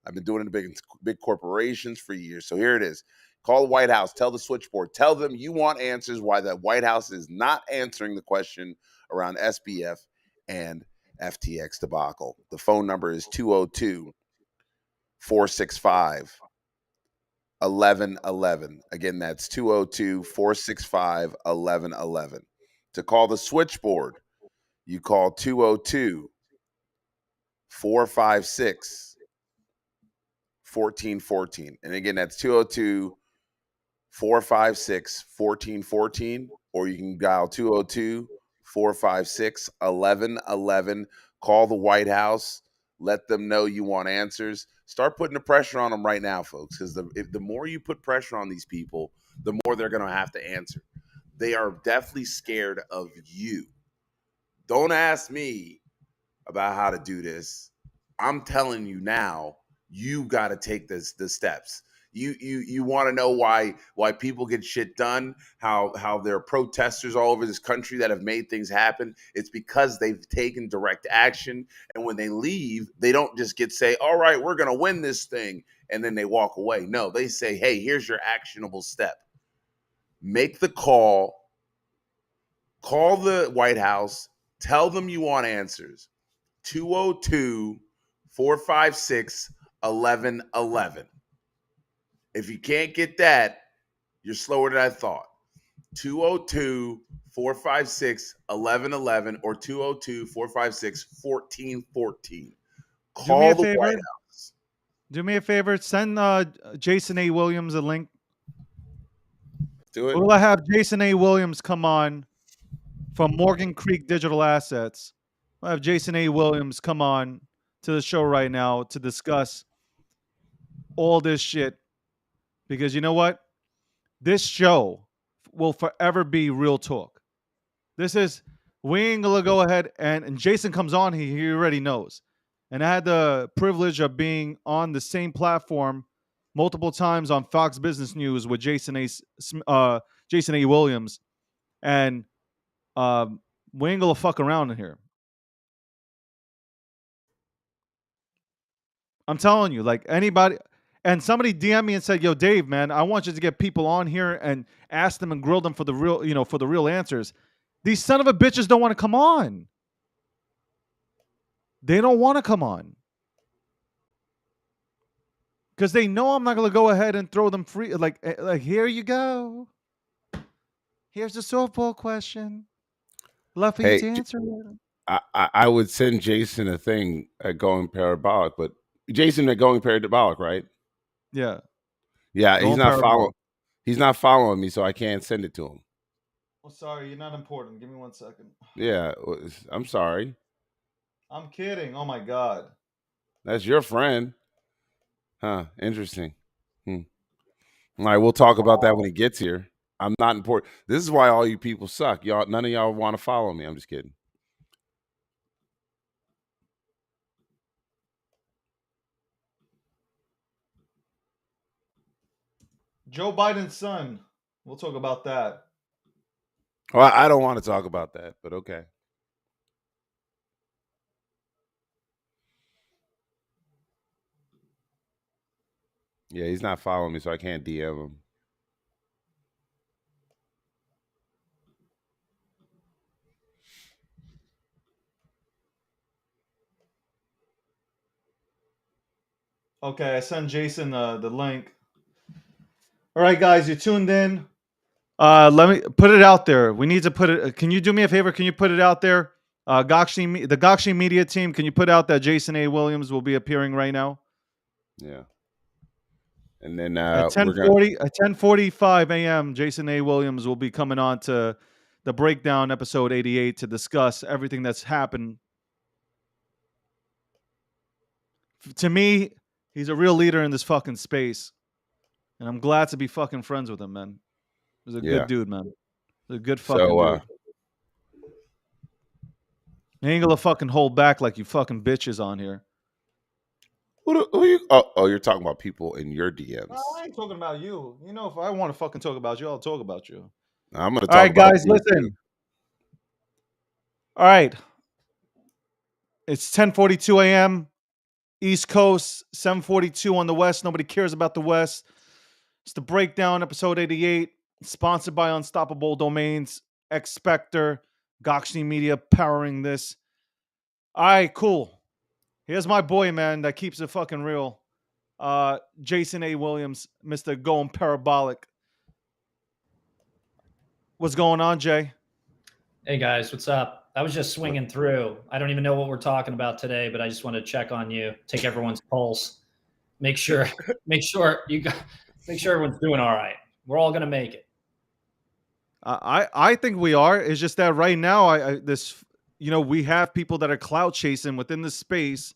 I've been doing it in big corporations for years. So here it is. Call the White House. Tell the switchboard. Tell them you want answers why the White House is not answering the question around SBF and FTX debacle. The phone number is 202 465 1111. Again, that's 202 465 1111. To call the switchboard, you call 202 456 1414. And again, that's 202 456 1414, or you can dial 202 456 1111. Call the White House. Let them know you want answers. Start putting the pressure on them right now, folks, because the more you put pressure on these people, the more they're going to have to answer. They are definitely scared of you. Don't ask me about how to do this. I'm telling you now, you got to take the steps. You want to know why people get shit done, how there are protesters all over this country that have made things happen. It's because they've taken direct action, and when they leave, they don't just say, "All right, we're going to win this thing," and then they walk away. No, they say, "Hey, here's your actionable step. Make the call the White House, tell them you want answers. 202 456 1111. If you can't get that, you're slower than I thought. 202 456 1111 or 202 456 1414. Do me Call a the White favor. House. Do me a favor. Send Jason A. Williams a link. Do it. We'll have Jason A. Williams come on from Morgan Creek Digital Assets. We'll have Jason A. Williams come on to the show right now to discuss all this shit. Because you know what? This show will forever be real talk. This is we ain't gonna go ahead and Jason comes on. He already knows, and I had the privilege of being on the same platform multiple times on Fox Business News with Jason A. Williams, and we ain't gonna fuck around in here. I'm telling you, like anybody. And somebody DM me and said, "Yo, Dave, man, I want you to get people on here and ask them and grill them for the real, for the real answers." These son of a bitches don't want to come on. They don't want to come on because they know I'm not going to go ahead and throw them free. Like here you go. Here's the softball question. Love for you Hey, to answer it. I would send Jason a thing at Going Parabolic, but Jason at Going Parabolic, right? Yeah, Yeah, going parabolic. He's not following me, so I can't send it to him. Oh, sorry, you're not important. Give me 1 second. Yeah, I'm sorry. I'm kidding. Oh my god. That's your friend. Huh, interesting. Hmm. All right, we'll talk about that when he gets here. I'm not important. This is why all you people suck. Y'all, none of y'all want to follow me. I'm just kidding. Joe Biden's son. We'll talk about that. Well, I don't want to talk about that, but okay. Yeah, he's not following me, so I can't DM him. Okay, I sent Jason the link. All right, guys, you tuned in. Let me put it out there. We need to put it. Can you do me a favor? Can you put it out there? The Gokhshtein Media team. Can you put out that Jason A. Williams will be appearing right now Yeah, and then at we're gonna. 10:45 a.m. Jason A. Williams will be coming on to the breakdown episode 88 to discuss everything that's happened. To me, he's a real leader in this fucking space, and I'm glad to be fucking friends with him, man. He's a good Yeah. dude, man. He's a good fucking So, dude. You ain't gonna fucking hold back like you fucking bitches on here. who you? Oh, you're talking about people in your DMs. I ain't talking about you. You know, if I want to fucking talk about you, I'll talk about you. I'm gonna All talk right, about guys, you too. listen. All right, it's 10:42 a.m. East Coast, 7:42 on the West. Nobody cares about the West. It's the breakdown, episode 88, sponsored by Unstoppable Domains, xSPECTAR, Gokhshtein Media powering this. All right, cool. Here's my boy, man, that keeps it fucking real. Jason A. Williams, Mr. Going Parabolic. What's going on, Jay? Hey guys, what's up? I was just swinging through. I don't even know what we're talking about today, but I just want to check on you, take everyone's pulse, make sure, make sure everyone's doing all right. We're all gonna make it. I think we are. It's just that right now, we have people that are clout chasing within the space,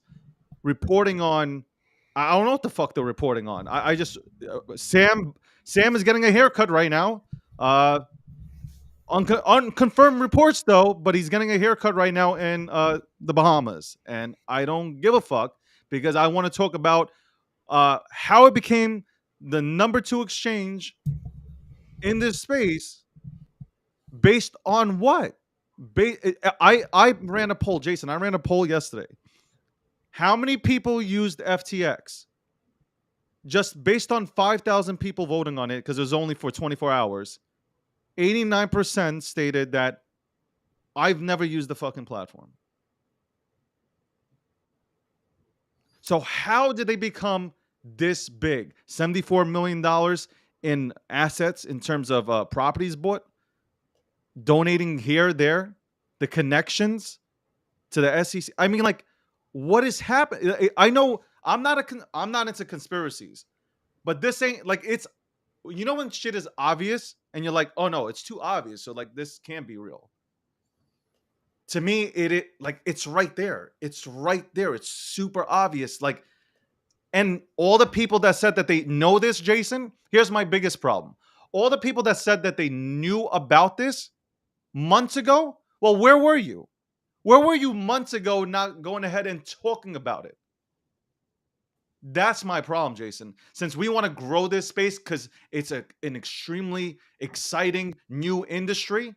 reporting on. I don't know what the fuck they're reporting on. I just Sam is getting a haircut right now. Unconfirmed reports though, but he's getting a haircut right now in the Bahamas, and I don't give a fuck because I want to talk about how it became the number 2 exchange in this space based on what? I ran a poll, Jason. I ran a poll yesterday. How many people used FTX? Just based on 5,000 people voting on it, because it was only for 24 hours, 89% stated that I've never used the fucking platform. So how did they become this big? $74 million in assets in terms of properties bought, donating here, there, the connections to the SEC. I mean, like, what is happening? I know I'm not into conspiracies, but this ain't like it's. You know when shit is obvious and you're like, oh no, it's too obvious, so like this can't be real. To me, it like it's right there. It's right there. It's super obvious. Like, and all the people that said that they know this, Jason. Here's my biggest problem. All the people that said that they knew about this months ago. Well, where were you? Where were you months ago not going ahead and talking about it? That's my problem, Jason. Since we want to grow this space because it's an extremely exciting new industry,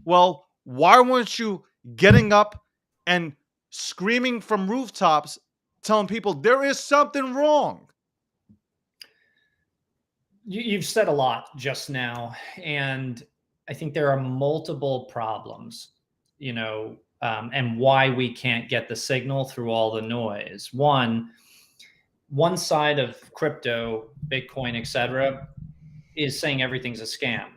well, why weren't you getting up and screaming from rooftops telling people there is something wrong. You've said a lot just now, and I think there are multiple problems, and why we can't get the signal through all the noise. One side of crypto, Bitcoin, etc., is saying everything's a scam,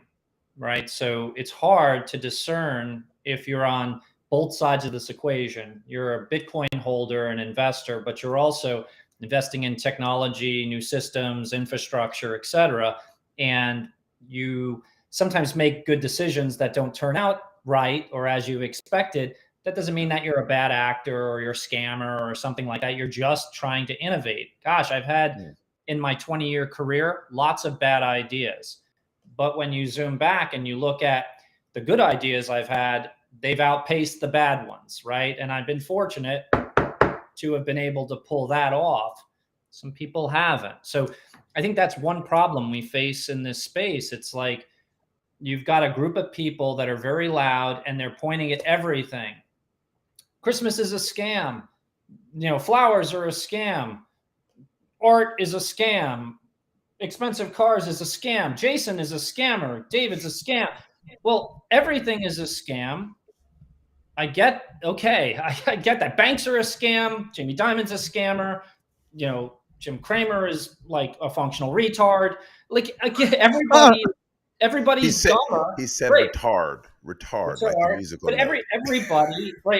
right? So it's hard to discern if you're on both sides of this equation. You're a Bitcoin holder, an investor, but you're also investing in technology, new systems, infrastructure, etc. And you sometimes make good decisions that don't turn out right or as you expected. That doesn't mean that you're a bad actor or you're a scammer or something like that. You're just trying to innovate. Gosh, I've had in my 20-year career lots of bad ideas. But when you zoom back and you look at the good ideas I've had, they've outpaced the bad ones, right? And I've been fortunate to have been able to pull that off. Some people haven't. So I think that's one problem we face in this space. It's like you've got a group of people that are very loud and they're pointing at everything. Christmas is a scam. Flowers are a scam. Art is a scam. Expensive cars is a scam. Jason is a scammer. David's a scam. Well, everything is a scam. I get that. Banks are a scam. Jamie Dimon's a scammer. Jim Cramer is like a functional retard. Like everybody's dumber. He said retard, like the musical but note.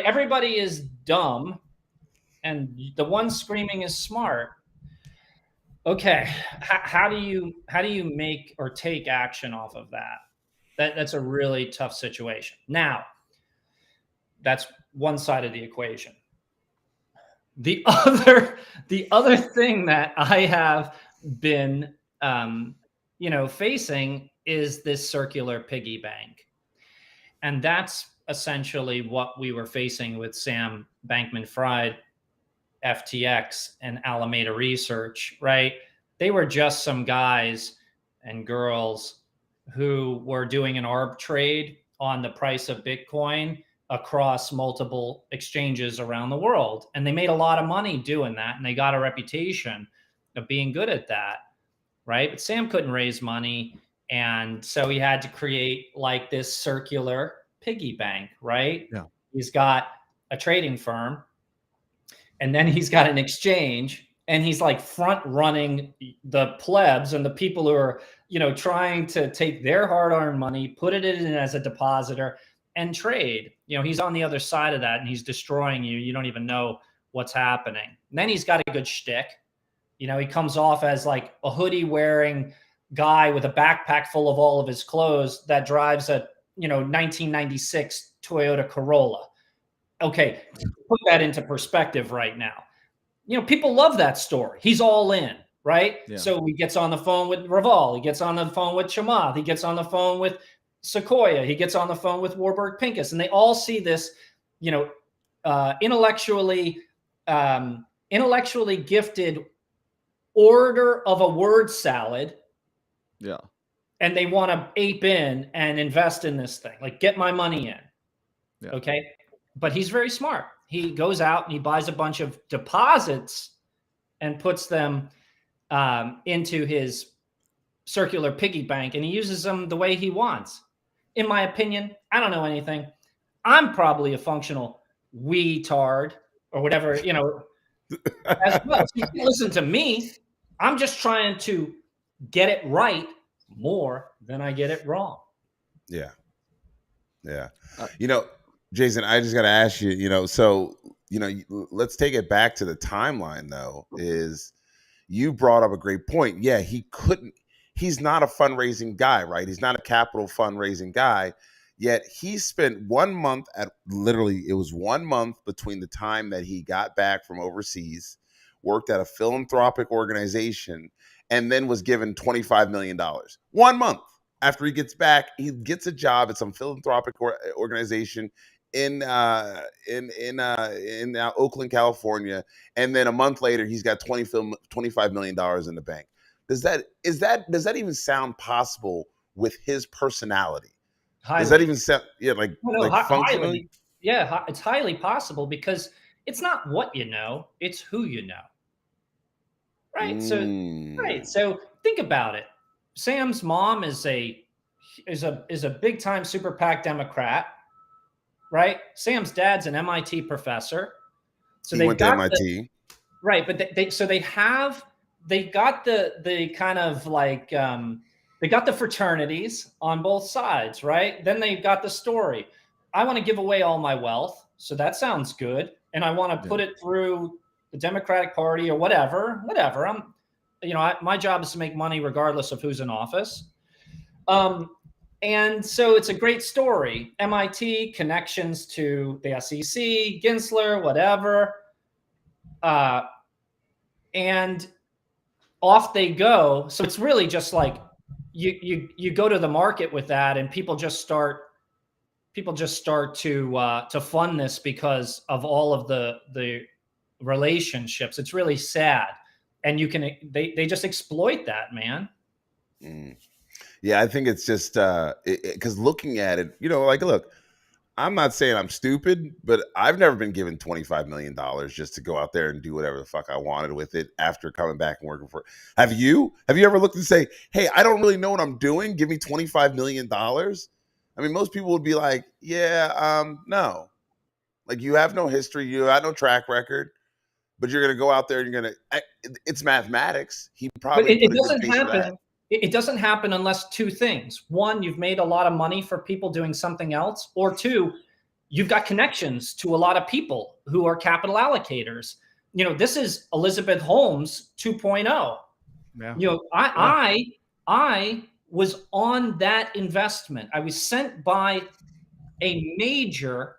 Everybody is dumb, and the one screaming is smart. Okay, how do you make or take action off of that? That's a really tough situation. Now, that's one side of the equation. The other thing that I have been facing is this circular piggy bank. And that's essentially what we were facing with Sam Bankman-Fried, FTX, and Alameda Research, right? They were just some guys and girls who were doing an arb trade on the price of Bitcoin across multiple exchanges around the world. And they made a lot of money doing that. And they got a reputation of being good at that, right? But Sam couldn't raise money. And so he had to create like this circular piggy bank, right? Yeah. He's got a trading firm, and then he's got an exchange, and he's like front running the plebs and the people who are, trying to take their hard-earned money, put it in as a depositor and trade. He's on the other side of that, and he's destroying you. You don't even know what's happening. And then he's got a good shtick. He comes off as like a hoodie wearing guy with a backpack full of all of his clothes that drives a 1996 Toyota Corolla. Okay, put that into perspective right now. People love that story. He's all in, right? Yeah. So he gets on the phone with Raval. He gets on the phone with Chamath. He gets on the phone with Sequoia. He gets on the phone with Warburg Pincus. And they all see this, intellectually gifted order of a word salad. Yeah. And they want to ape in and invest in this thing. Like, get my money in. Yeah. Okay. But he's very smart. He goes out and he buys a bunch of deposits and puts them into his circular piggy bank, and he uses them the way he wants. In my opinion, I don't know anything. I'm probably a functional weetard or whatever, as well. So you can listen to me. I'm just trying to get it right more than I get it wrong. Yeah. Yeah. Jason, I just got to ask you, so, let's take it back to the timeline, though, is you brought up a great point. Yeah, he's not a fundraising guy, right? He's not a capital fundraising guy, yet he spent 1 month it was 1 month between the time that he got back from overseas, worked at a philanthropic organization, and then was given $25 million. 1 month after he gets back, he gets a job at some philanthropic organization in Oakland, California, and then a month later he's got $25 million in the bank. Does that even sound possible with his personality? Highly. Does that even sound functionally? Highly. Yeah, it's highly possible because It's not what you know, it's who you know. Right? So Mm. so think about it. Sam's mom is a big time super PAC Democrat, right? Sam's dad's an MIT professor. So He they've went to got the MIT. right, but they got the kind of like they got the fraternities on both sides, right? Then they've got the story. I want to give away all my wealth, so that sounds good, and I want to put it through the Democratic Party or whatever. I'm, my job is to make money regardless of who's in office. And so it's a great story. MIT connections to the SEC, Gensler, whatever. And off they go. So it's really just like you go to the market with that, and people just start to fund this because of all of the relationships. It's really sad, and they just exploit that, man. Mm. Yeah, I think it's just because looking at it, like, look, I'm not saying I'm stupid, but I've never been given $25 million just to go out there and do whatever the fuck I wanted with it after coming back and working for it. Have you ever looked and say, hey, I don't really know what I'm doing, give me $25 million? I mean, most people would be like, yeah, no. Like, you have no history, you have no track record, but you're going to go out there and you're going to, it's mathematics. He But probably it put a good doesn't case for that. happen. It doesn't happen unless two things. One, you've made a lot of money for people doing something else, or two, you've got connections to a lot of people who are capital allocators. This is Elizabeth Holmes 2.0. Yeah. I was on that investment. I was sent by a major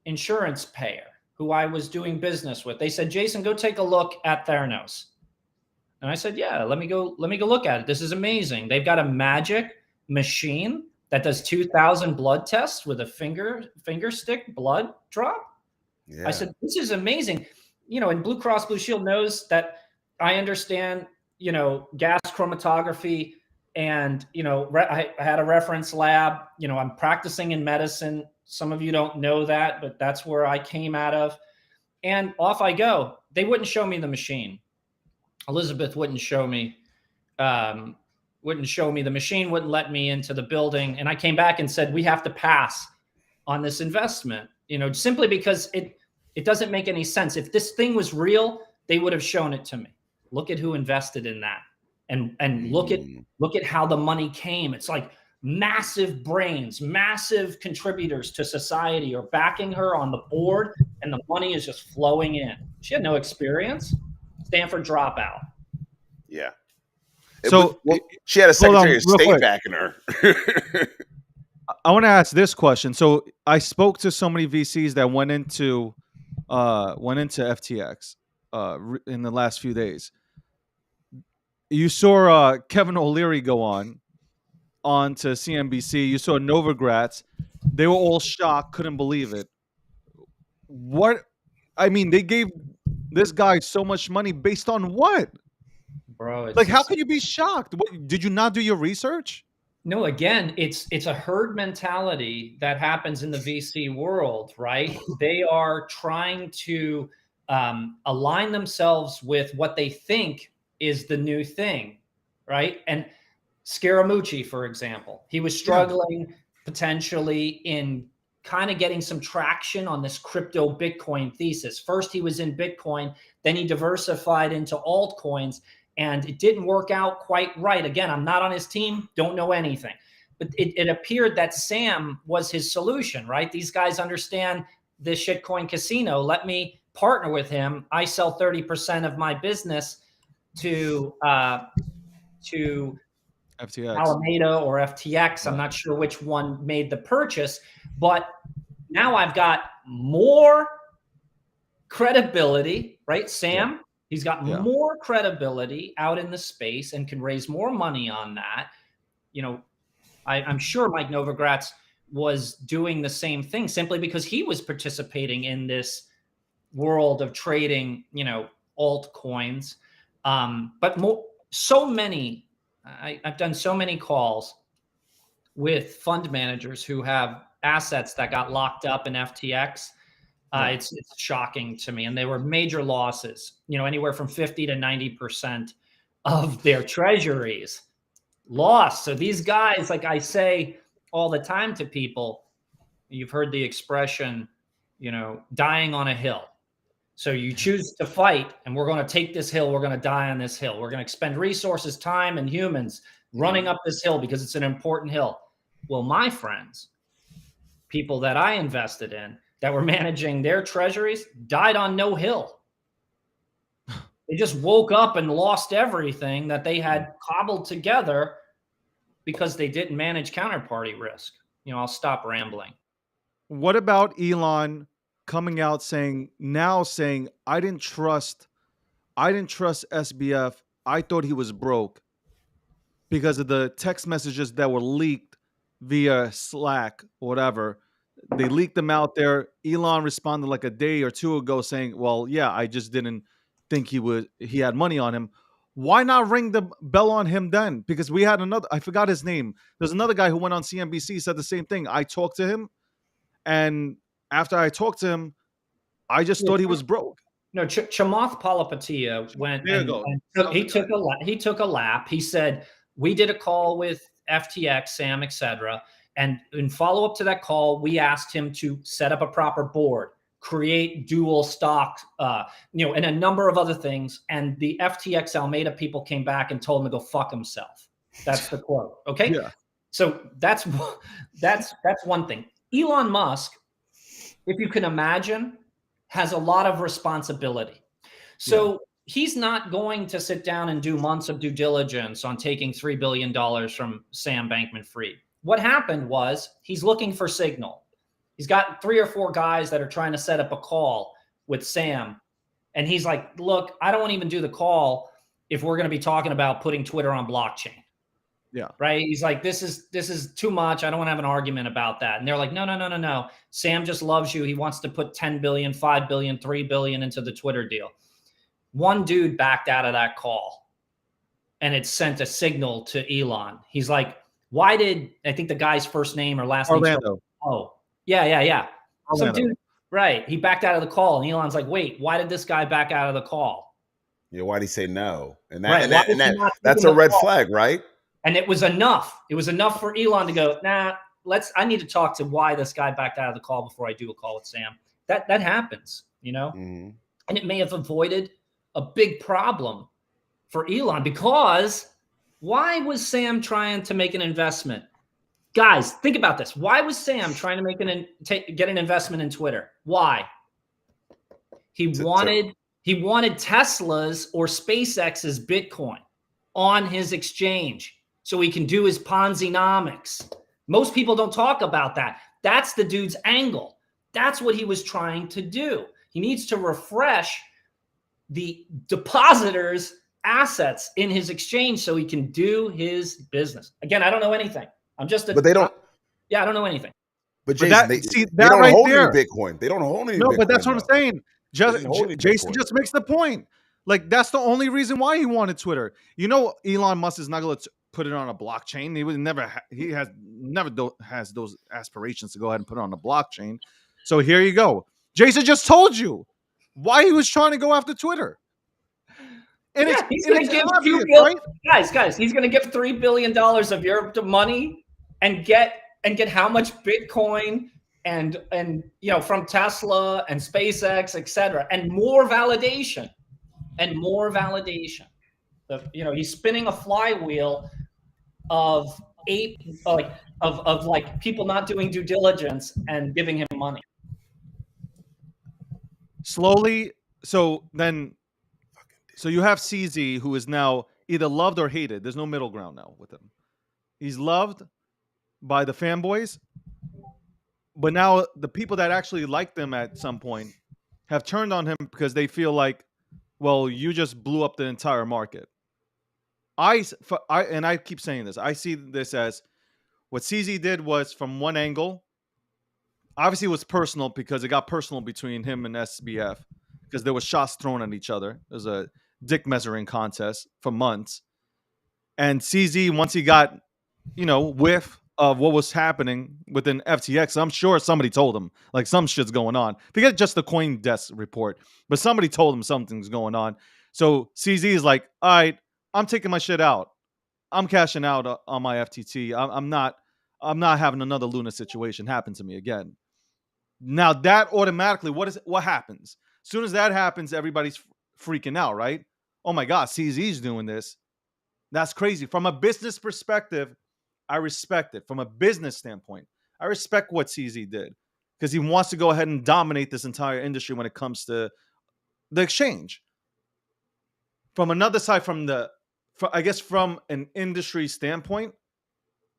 insurance payer who I was doing business with. They said, Jason, go take a look at Theranos. And I said, yeah, let me go look at it. This is amazing. They've got a magic machine that does 2,000 blood tests with a finger stick blood drop. Yeah. I said, this is amazing. And Blue Cross Blue Shield knows that I understand, gas chromatography, and, I had a reference lab. I'm practicing in medicine. Some of you don't know that, but that's where I came out of. And off I go. They wouldn't show me the machine. Elizabeth wouldn't show me the machine, wouldn't let me into the building. And I came back and said, we have to pass on this investment, simply because it doesn't make any sense. If this thing was real, they would have shown it to me. Look at who invested in that. And look at how the money came. It's like massive brains, massive contributors to society are backing her on the board, and the money is just flowing in. She had no experience. Stanford dropout. Yeah. So she had a Secretary of State quick. backing her. I want to ask this question. So I spoke to so many VCs that went into FTX in the last few days. You saw Kevin O'Leary go on to CNBC. You saw Novogratz. They were all shocked, couldn't believe it. They gave this guy so much money based on what? Bro, how can you be shocked? Did you not do your research? No, again, it's a herd mentality that happens in the VC world, right? They are trying to align themselves with what they think is the new thing, right? And Scaramucci, for example, he was struggling potentially in kind of getting some traction on this crypto Bitcoin thesis. First, he was in Bitcoin, then he diversified into altcoins, and it didn't work out quite right. Again, I'm not on his team, don't know anything. But it appeared that Sam was his solution, right? These guys understand this shitcoin casino. Let me partner with him. I sell 30% of my business to FTX. Alameda or FTX. I'm not sure which one made the purchase, but now I've got more credibility, right? Sam, he's got more credibility out in the space and can raise more money on that. I'm sure Mike Novogratz was doing the same thing simply because he was participating in this world of trading, altcoins. But so many, I've done so many calls with fund managers who have assets that got locked up in FTX, It's shocking to me, and they were major losses. Anywhere from 50 to 90% of their treasuries lost. So these guys, like I say all the time to people, you've heard the expression, dying on a hill. So you choose to fight, and we're going to take this hill. We're going to die on this hill. We're going to expend resources, time, and humans running up this hill because it's an important hill. Well, my friends, people that I invested in that were managing their treasuries, died on no hill. They just woke up and lost everything that they had cobbled together because they didn't manage counterparty risk. I'll stop rambling. What about Elon coming out saying, I didn't trust SBF. I thought he was broke because of the text messages that were leaked via Slack or whatever. They leaked them out there. Elon responded like a day or two ago saying, well, yeah, I just didn't think he had money on him. Why not ring the bell on him then? Because we had another, I forgot his name. There's another guy who went on CNBC, said the same thing. I talked to him, and after I talked to him, I just thought he was broke. No, Chamath Palihapitiya went he took a lap. He said, we did a call with FTX, Sam, etc. And in follow up to that call, we asked him to set up a proper board, create dual stock, and a number of other things. And the FTX Alameda people came back and told him to go fuck himself. That's the quote. Okay. Yeah. So that's one thing. Elon Musk, if you can imagine, has a lot of responsibility. So he's not going to sit down and do months of due diligence on taking $3 billion from Sam Bankman-Fried. What happened was he's looking for signal. He's got 3 or 4 guys that are trying to set up a call with Sam. And he's like, look, I don't want to even do the call if we're going to be talking about putting Twitter on blockchain. Yeah. Right. He's like, this is too much. I don't want to have an argument about that. And they're like, no. Sam just loves you. He wants to put 10 billion, 5 billion, 3 billion into the Twitter deal. One dude backed out of that call, and it sent a signal to Elon. He's like, why did, I think the guy's first name or last name? Orlando. Oh, yeah. Orlando. Some dude, right. He backed out of the call, and Elon's like, wait, why did this guy back out of the call? Yeah. Why'd he say no? And that's a red flag, right? And it was enough. It was enough for Elon to go, nah, I need to talk to why this guy backed out of the call before I do a call with Sam. That happens, And it may have avoided a big problem for Elon, because why was Sam trying to make an investment? Guys, think about this. Why was Sam trying to get an investment in Twitter? Why? He wanted Tesla's or SpaceX's Bitcoin on his exchange so he can do his Ponzi-nomics. Most people don't talk about that. That's the dude's angle. That's what he was trying to do. He needs to refresh the depositors' assets in his exchange so he can do his business. Again, I don't know anything. I don't know anything. But Jason, they don't right hold there. any Bitcoin. They don't hold any Bitcoin. No, but that's what I'm saying. Jason Bitcoin. just makes the point. Like, that's the only reason why he wanted Twitter. Elon Musk is not going to put it on a blockchain. He has those aspirations to go ahead and put it on a blockchain. So here you go. Jason just told you why he was trying to go after Twitter. And he's going to give $2 billion, guys. He's going to give $3 billion of your money and get how much Bitcoin and from Tesla and SpaceX, etc., and more validation. He's spinning a flywheel of people not doing due diligence and giving him money. Slowly. So you have CZ, who is now either loved or hated. There's no middle ground now with him. He's loved by the fanboys, but now the people that actually liked him at some point have turned on him because they feel like, well, you just blew up the entire market. I keep saying this. I see this as what CZ did was, from one angle, obviously it was personal, because it got personal between him and SBF because there was shots thrown at each other. There was a dick measuring contest for months. And CZ, once he got, whiff of what was happening within FTX. I'm sure somebody told him, like, some shit's going on. Forget just the CoinDesk report, but somebody told him something's going on. So CZ is like, all right, I'm taking my shit out. I'm cashing out on my FTT. I'm not having another Luna situation happen to me again. Now that automatically, what happens? As soon as that happens, everybody's freaking out, right? Oh my God, CZ's doing this. That's crazy. From a business perspective, I respect it. From a business standpoint, I respect what CZ did because he wants to go ahead and dominate this entire industry when it comes to the exchange. From another side, I guess from an industry standpoint,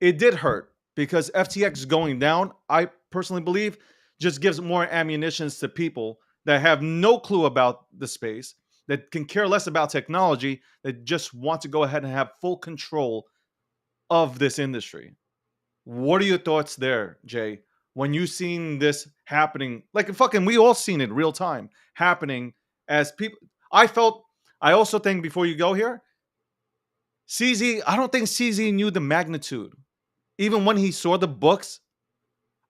it did hurt because FTX going down, I personally believe, just gives more ammunitions to people that have no clue about the space, that can care less about technology, that just want to go ahead and have full control of this industry. What are your thoughts there, Jay? When you seen this happening, like fucking, we all seen it real time happening as people. I also think before you go here, CZ, I don't think CZ knew the magnitude. Even when he saw the books,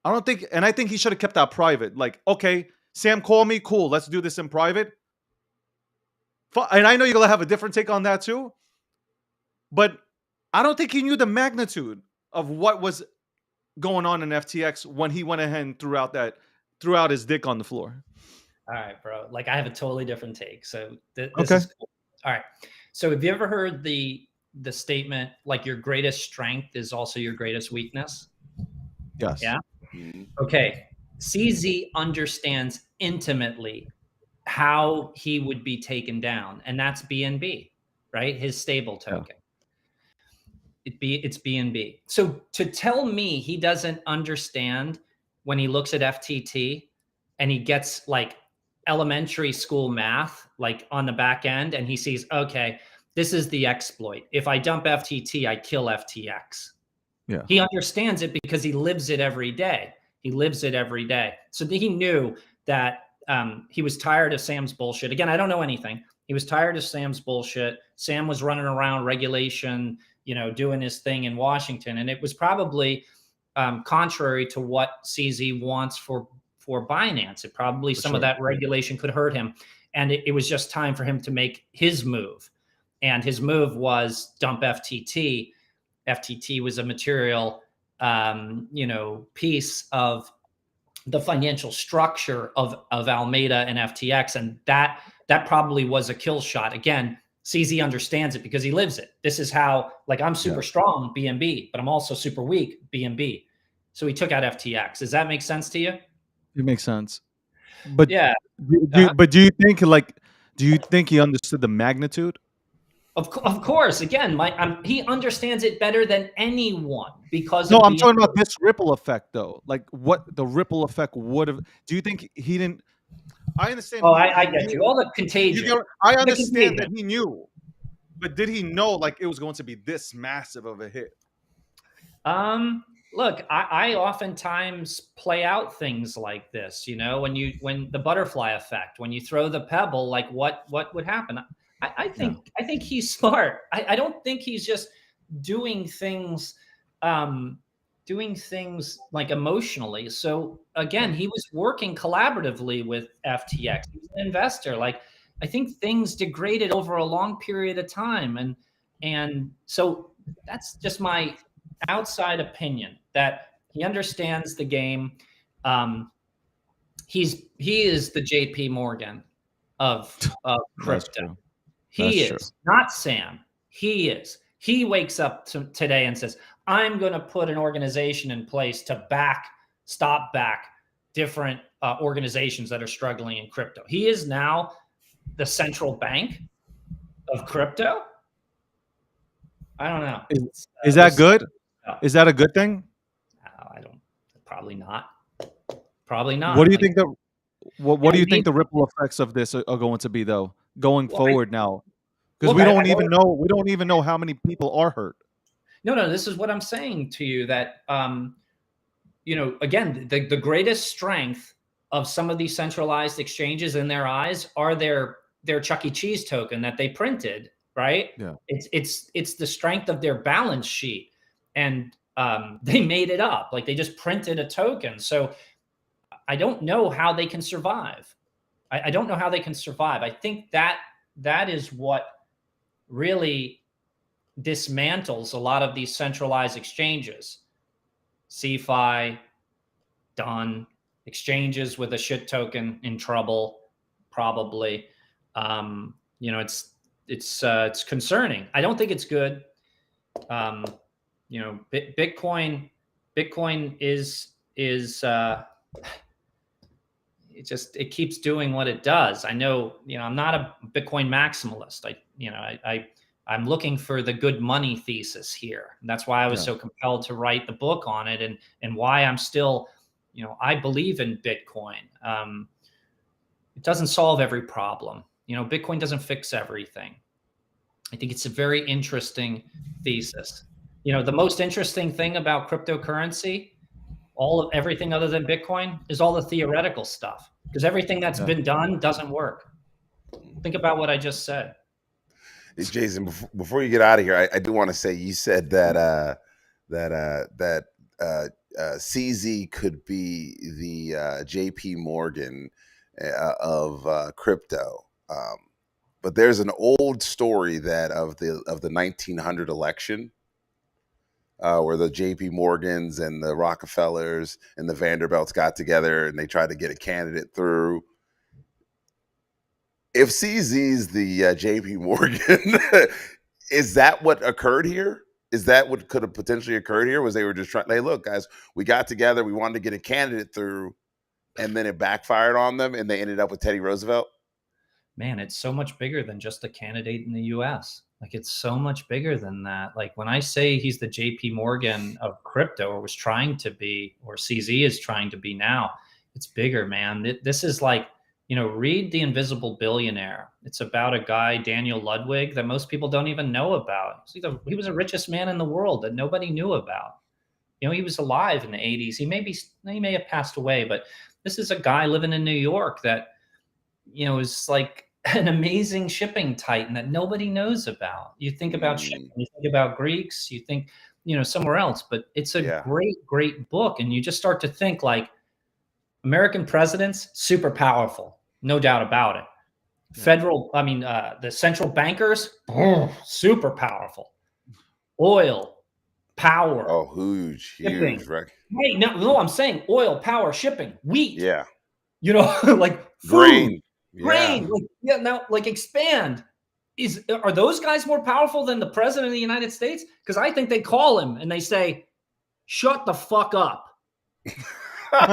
I think he should have kept that private. Like, okay, Sam, call me, cool, let's do this in private. And I know you're gonna have a different take on that too, but I don't think he knew the magnitude of what was going on in FTX when he went ahead and threw out his dick on the floor. All right, bro. Like, I have a totally different take. So this Okay. is cool. All right. So have you ever heard the statement, like, your greatest strength is also your greatest weakness? Yes. Yeah. Okay. CZ understands intimately how he would be taken down, and that's BNB, right? His stable token. It's BNB. So to tell me he doesn't understand when he looks at FTT and he gets like elementary school math, like on the back end, and he sees, okay, this is the exploit. If I dump FTT, I kill FTX. Yeah. He understands it because he lives it every day. He lives it every day. So he knew that he was tired of Sam's bullshit. Again, I don't know anything. He was tired of Sam's bullshit. Sam was running around regulation, doing his thing in Washington. And it was probably contrary to what CZ wants for Binance. It probably, some of that regulation could hurt him. And it was just time for him to make his move. And his move was dump FTT. FTT was a material, piece of the financial structure of Alameda and FTX. And that probably was a kill shot. Again, CZ understands it because he lives it. This is how, like, I'm super strong, BNB, but I'm also super weak, BNB. So he took out FTX. Does that make sense to you? It makes sense. But yeah. Do you think he understood the magnitude? Of course. Again, he understands it better than anyone because I'm talking about this ripple effect, though. Like, what the ripple effect would have. Do you think he didn't? I understand. Oh, I get you. All the contagion. I understand that he knew, but did he know like it was going to be this massive of a hit? Look, I oftentimes play out things like this. When the butterfly effect, when you throw the pebble, like what would happen? I think he's smart. I don't think he's just doing things like emotionally. So again, he was working collaboratively with FTX. He was an investor. Like, I think things degraded over a long period of time. And so that's just my outside opinion, that he understands the game. He is the JP Morgan of crypto. He is not Sam. He is. He wakes up today and says, I'm going to put an organization in place to stop back different organizations that are struggling in crypto. He is now the central bank of crypto. I don't know. Is that good? Is that a good thing? Probably not. Probably not. What do you think what do you think the ripple effects of this are going to be, though, going forward now? Because we don't even know how many people are hurt. No, this is what I'm saying to you, that again, the greatest strength of some of these centralized exchanges in their eyes are their Chuck E. Cheese token that they printed, right? Yeah. It's the strength of their balance sheet. And They made it up. Like they just printed a token. So I don't know how they can survive. I don't know how they can survive. I think that is what really dismantles a lot of these centralized exchanges. CeFi, done. Exchanges with a shit token in trouble, probably. You know, it's concerning. I don't think it's good. You know, Bitcoin is it keeps doing what it does. I know, you know, I'm not a Bitcoin maximalist. I'm looking for the good money thesis here. And that's why I was so compelled to write the book on it, and why I'm still, you know, I believe in Bitcoin. It doesn't solve every problem. You know, Bitcoin doesn't fix everything. I think it's a very interesting thesis. You know, the most interesting thing about cryptocurrency, everything other than Bitcoin, is all the theoretical stuff, because everything that's been done doesn't work. Think about what I just said. Hey, Jason, before you get out of here, I do want to say, you said that CZ could be the JP Morgan of crypto. But there's an old story that of the 1900 election, where the JP Morgans and the Rockefellers and the Vanderbilts got together and they tried to get a candidate through. If CZ's the JP Morgan, is that what occurred here? Is that what could have potentially occurred here? Was they were just trying, hey, look, guys, we got together, we wanted to get a candidate through, and then it backfired on them and they ended up with Teddy Roosevelt? Man, it's so much bigger than just a candidate in the US. Like, it's so much bigger than that. Like, when I say he's the JP Morgan of crypto, or was trying to be, or CZ is trying to be now, it's bigger, man. This is like, you know, read The Invisible Billionaire. It's about a guy, Daniel Ludwig, that most people don't even know about. He was the richest man in the world that nobody knew about. You know, he was alive in the 80s. He may have passed away, but this is a guy living in New York that, you know, is like an amazing shipping titan that nobody knows about. You think about shipping, you think about Greeks, you think, you know, somewhere else, but it's a great book. And you just start to think like, American presidents, super powerful, no doubt about it. The central bankers, super powerful. Oil, power. Oh, huge, right? Hey, no, I'm saying oil, power, shipping, wheat. Yeah. You know, like food, grain. Like expand. Are those guys more powerful than the president of the United States? Because I think they call him and they say, "Shut the fuck up." And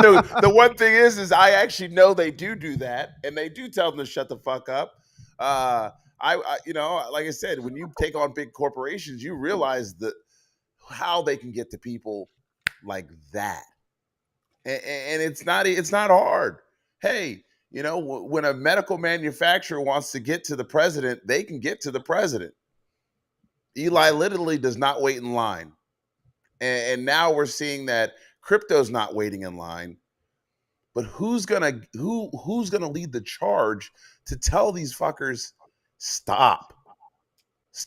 the one thing is I actually know they do that, and they do tell them to shut the fuck up. I you know, like I said, when you take on big corporations, you realize how they can get to people like that, and it's not hard. Hey, you know, when a medical manufacturer wants to get to the president, they can get to the president. Eli literally does not wait in line. And now we're seeing that crypto's not waiting in line, but who's gonna lead the charge to tell these fuckers stop?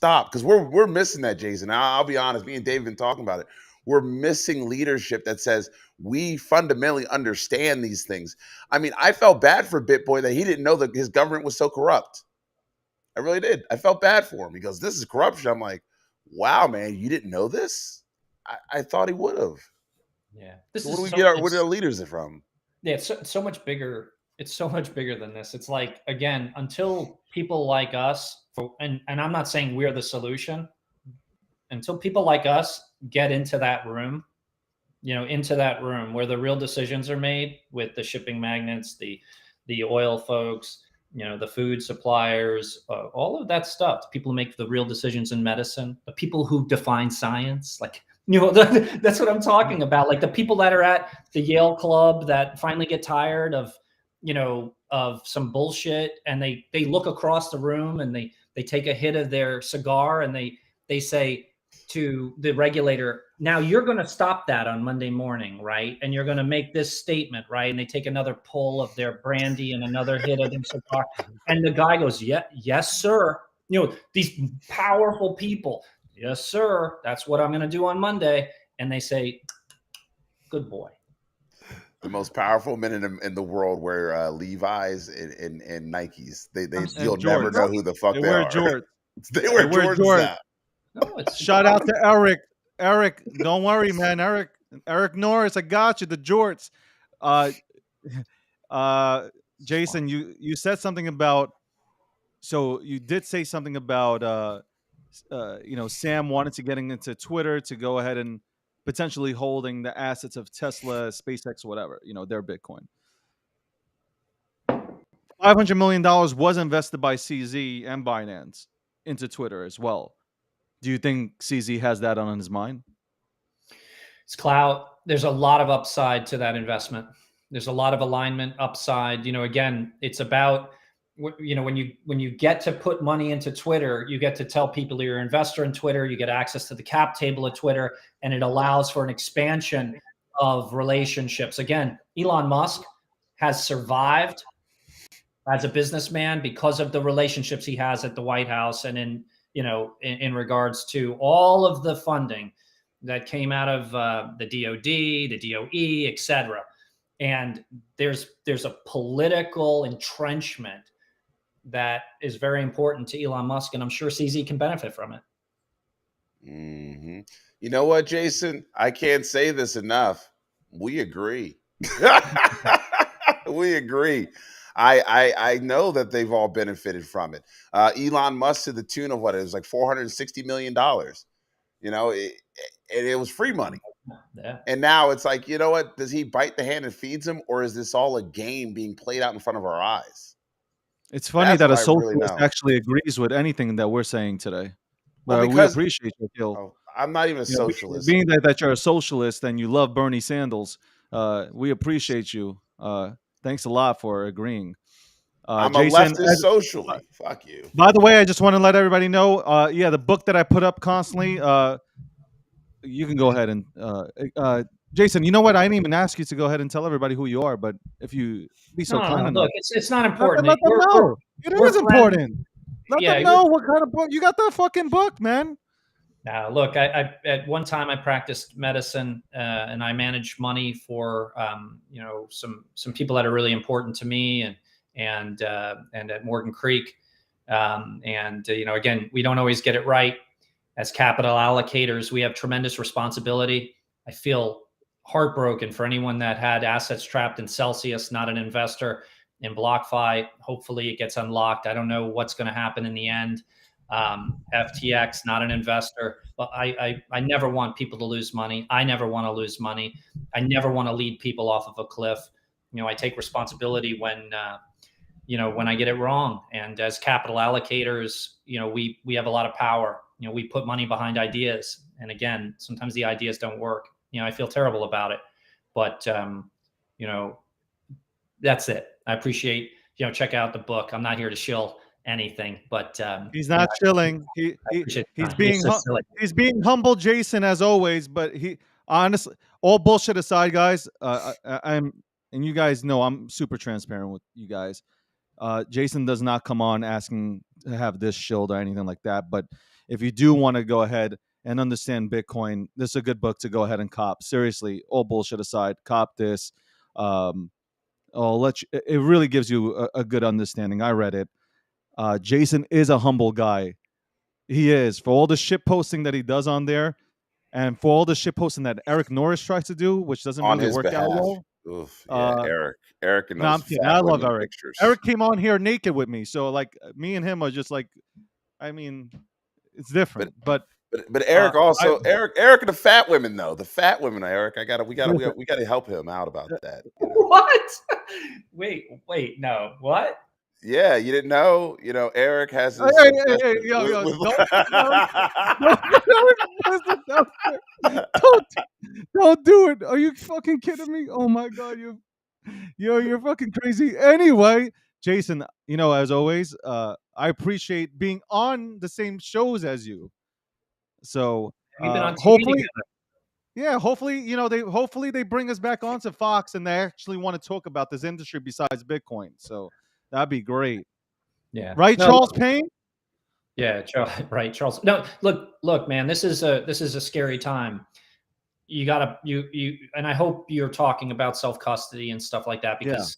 Because we're missing that, Jason. I'll be honest. Me and Dave have been talking about it. We're missing leadership that says we fundamentally understand these things. I mean, I felt bad for BitBoy that he didn't know that his government was so corrupt. I really did. I felt bad for him because this is corruption. I'm like, wow, man, you didn't know this? I thought he would have. Yeah. Where do we get our leaders from? Yeah, it's so much bigger. It's so much bigger than this. It's like, again, until people like us, and I'm not saying we're the solution, until people like us get into that room, you know, into that room where the real decisions are made with the shipping magnates, the oil folks, you know, the food suppliers, all of that stuff. The people who make the real decisions in medicine, the people who define science, like, you know, that's what I'm talking about. Like the people that are at the Yale Club that finally get tired of, you know, of some bullshit, and they look across the room and they take a hit of their cigar and they say to the regulator, now you're going to stop that on Monday morning, right? And you're going to make this statement, right? And they take another pull of their brandy and another hit of their cigar. And the guy goes, yeah, yes, sir. You know, these powerful people. yes, sir, that's what I'm going to do on Monday. And they say, good boy. The most powerful men in the world wear Levi's and Nikes. You'll never know who the fuck They they wear are. jorts. They wear Jordans now. No, it's Shout out to Eric. Eric, don't worry, man. Eric Norris, I got you. The jorts. Uh, Jason, you said something about. So you did say something about Sam wanted to getting into Twitter to go ahead and potentially holding the assets of Tesla, SpaceX, whatever, their Bitcoin. $500 million was invested by CZ and Binance into Twitter as well. Do you think CZ has that on his mind? It's Clout. There's a lot of upside to that investment. There's a lot of alignment upside. Again, it's about, when you get to put money into Twitter, you get to tell people you're an investor in Twitter, you get access to the cap table of Twitter, and it allows for an expansion of relationships. Again, Elon Musk has survived as a businessman because of the relationships he has at the White House and in regards to all of the funding that came out of the DOD, the DOE, et cetera. And there's a political entrenchment that is very important to Elon Musk, and I'm sure CZ can benefit from it. Mm-hmm. You know what, Jason? I can't say this enough. We agree. We agree. I know that they've all benefited from it. Elon Musk to the tune of what it was like $460 million. It was free money. Yeah. And now it's like, you know what? Does he bite the hand that feeds him, or is this all a game being played out in front of our eyes? It's funny That's that a what I really socialist know. actually agrees with anything that we're saying today. Well, But we because appreciate you, Gil. I'm not even a socialist. Being that you're a socialist and you love Bernie Sanders, we appreciate you. Thanks a lot for agreeing. I'm Jason, a leftist socially. Fuck you. by the way, I just want to let everybody know, the book that I put up constantly, you can go ahead and Jason, you know what? I didn't even ask you to go ahead and tell everybody who you are, but if you be so kind enough. Look, it's not important. Let them know. It is important. Let them know what kind of book. You got that fucking book, man. Now, look, I at one time I practiced medicine and I managed money for some people that are really important to me and at Morgan Creek. Again, we don't always get it right. As capital allocators, we have tremendous responsibility. I feel heartbroken for anyone that had assets trapped in Celsius, not an investor in BlockFi. Hopefully it gets unlocked. I don't know what's going to happen in the end. FTX, not an investor. But I never want people to lose money. I never want to lose money. I never want to lead people off of a cliff. I take responsibility when I get it wrong. And as capital allocators, we have a lot of power. We put money behind ideas. And again, sometimes the ideas don't work. I feel terrible about it. But, that's it. I appreciate, check out the book. I'm not here to shill anything, but he's not chilling. He's being humble, Jason, as always. But he honestly, all bullshit aside, guys, and you guys know I'm super transparent with you guys. Jason does not come on asking to have this shilled or anything like that. But if you do want to go ahead and understand Bitcoin, this is a good book to go ahead and cop. Seriously, all bullshit aside, cop this. It really gives you a good understanding. I read it. Jason is a humble guy. He is. For all the shit posting that he does on there, and for all the shit posting that Eric Norris tries to do, which doesn't on really his work behalf. out well. Oof, yeah, Eric and those fat I love women Eric. pictures. Eric came on here naked with me, so like me and him are just like, I mean, it's different. But Eric also Eric and the fat women though. The fat women, Eric. We gotta help him out about that. What? Wait, no, what? Yeah, you didn't know. Eric has his. Don't do it. Are you fucking kidding me? Oh my god, you're fucking crazy. Anyway, Jason, as always, I appreciate being on the same shows as you. So We've been on TV hopefully, together. hopefully they bring us back onto Fox and they actually want to talk about this industry besides Bitcoin. So that'd be great. Yeah. Right, Charles Payne? Yeah, right, Charles. No, look, man. This is a scary time. You gotta and I hope you're talking about self custody and stuff like that Yeah. because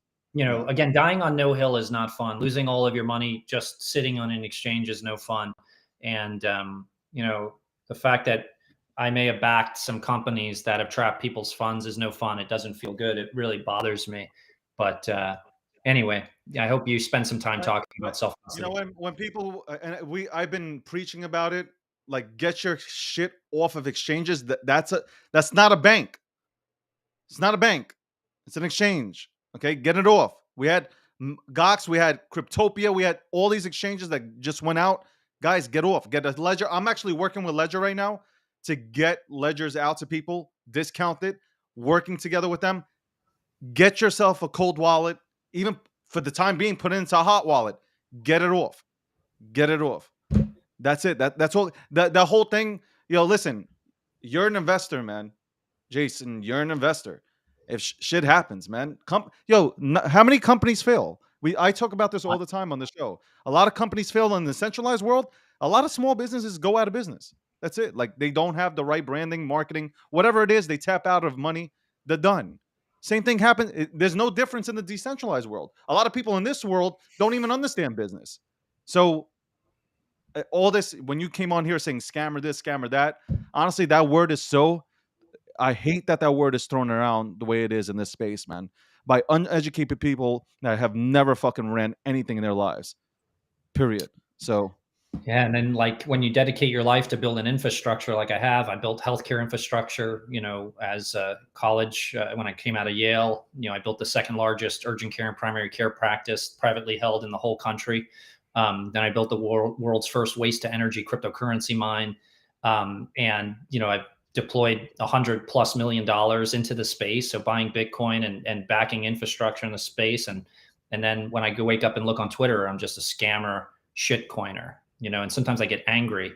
again, dying on no hill is not fun. Losing all of your money just sitting on an exchange is no fun. And the fact that I may have backed some companies that have trapped people's funds is no fun. It doesn't feel good. It really bothers me. But anyway, I hope you spend some time talking about self You know, custody. when people I've been preaching about it, like get your shit off of exchanges. That's not a bank. It's not a bank. It's an exchange. Okay, get it off. We had Gox, we had Cryptopia, we had all these exchanges that just went out. Guys, get off. Get a ledger. I'm actually working with Ledger right now to get ledgers out to people, discounted, working together with them. Get yourself a cold wallet, even for the time being, put it into a hot wallet. Get it off. Get it off. That's it. That's all. The whole thing. Listen, you're an investor, man. Jason, you're an investor. If shit happens, man, how many companies fail? I talk about this all the time on the show. A lot of companies fail in the centralized world. A lot of small businesses go out of business. That's it. Like they don't have the right branding, marketing, whatever it is. They tap out of money. They're done. Same thing happens. There's no difference in the decentralized world. A lot of people in this world don't even understand business. So all this, when you came on here saying scammer this, scammer that, honestly, that word is so, I hate that word is thrown around the way it is in this space, man, by uneducated people that have never fucking ran anything in their lives, period. So Yeah, and then like when you dedicate your life to build an infrastructure, like I built healthcare infrastructure. As a college when I came out of Yale, I built the second largest urgent care and primary care practice, privately held in the whole country. Then I built the world's first waste to energy cryptocurrency mine, and I deployed $100+ million into the space. So buying Bitcoin and backing infrastructure in the space, and then when I go wake up and look on Twitter, I'm just a scammer shitcoiner. And sometimes I get angry,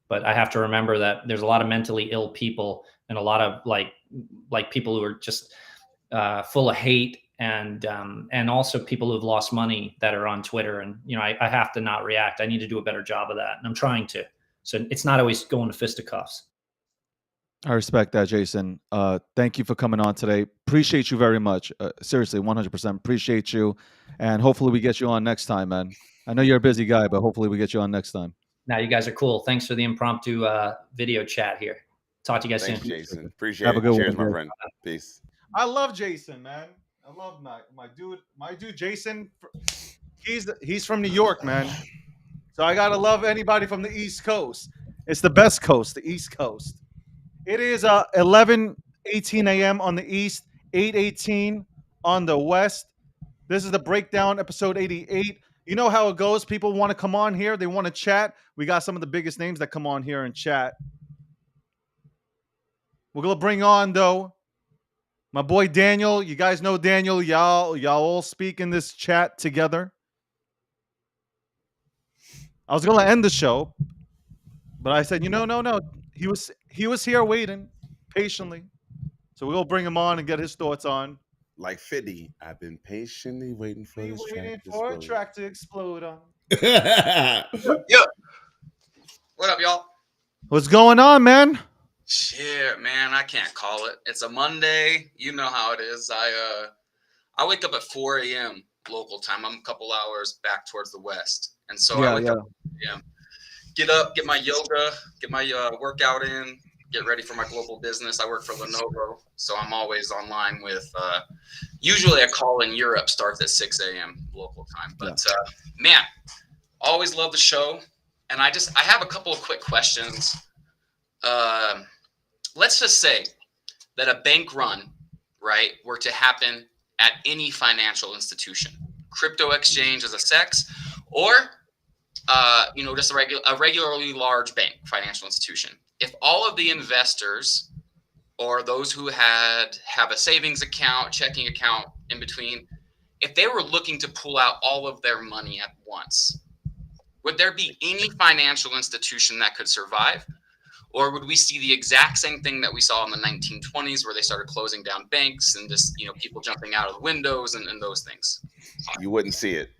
but I have to remember that there's a lot of mentally ill people and a lot of like people who are just full of hate and also people who've lost money that are on Twitter. And, I have to not react. I need to do a better job of that. And I'm trying to. So it's not always going to fisticuffs. I respect that, Jason. Thank you for coming on today. Appreciate you very much. Seriously, 100% appreciate you. And hopefully we get you on next time, man. I know you're a busy guy, but hopefully we get you on next time. Now, you guys are cool. Thanks for the impromptu video chat here. Talk to you guys soon. Jason. Appreciate Have it. a good Cheers, one, my friend. Peace. I love Jason, man. I love my dude Jason. He's from New York, man. So I gotta love anybody from the East Coast. It's the best coast, the East Coast. It is 11:18 a.m. on the East, 8:18 on the West. This is the breakdown, episode 88. You know how it goes. People want to come on here. They want to chat. We got some of the biggest names that come on here and chat. We're gonna bring on though my boy Daniel. You guys know Daniel. Y'all all speak in this chat together. I was gonna end the show, but I said, no. He was here waiting patiently. So we'll bring him on and get his thoughts on. Like 50, I've been patiently waiting for this track to explode on. Yeah. What up, y'all? What's going on, man? Shit, man, I can't call it. It's a Monday. You know how it is. I wake up at 4 a.m. local time. I'm a couple hours back towards the west. And so I wake up at 4 a.m. Get up, get my yoga, get my workout in, get ready for my global business. I work for Lenovo, so I'm always online with usually a call in Europe starts at 6 a.m. local time. But man, always love the show. And I have a couple of quick questions. Let's just say that a bank run, right, were to happen at any financial institution, crypto exchange as a SEX, or just a regularly large bank financial institution. If all of the investors or those who have a savings account, checking account in between, if they were looking to pull out all of their money at once, would there be any financial institution that could survive? Or would we see the exact same thing that we saw in the 1920s where they started closing down banks and just, people jumping out of the windows and those things? You wouldn't see it.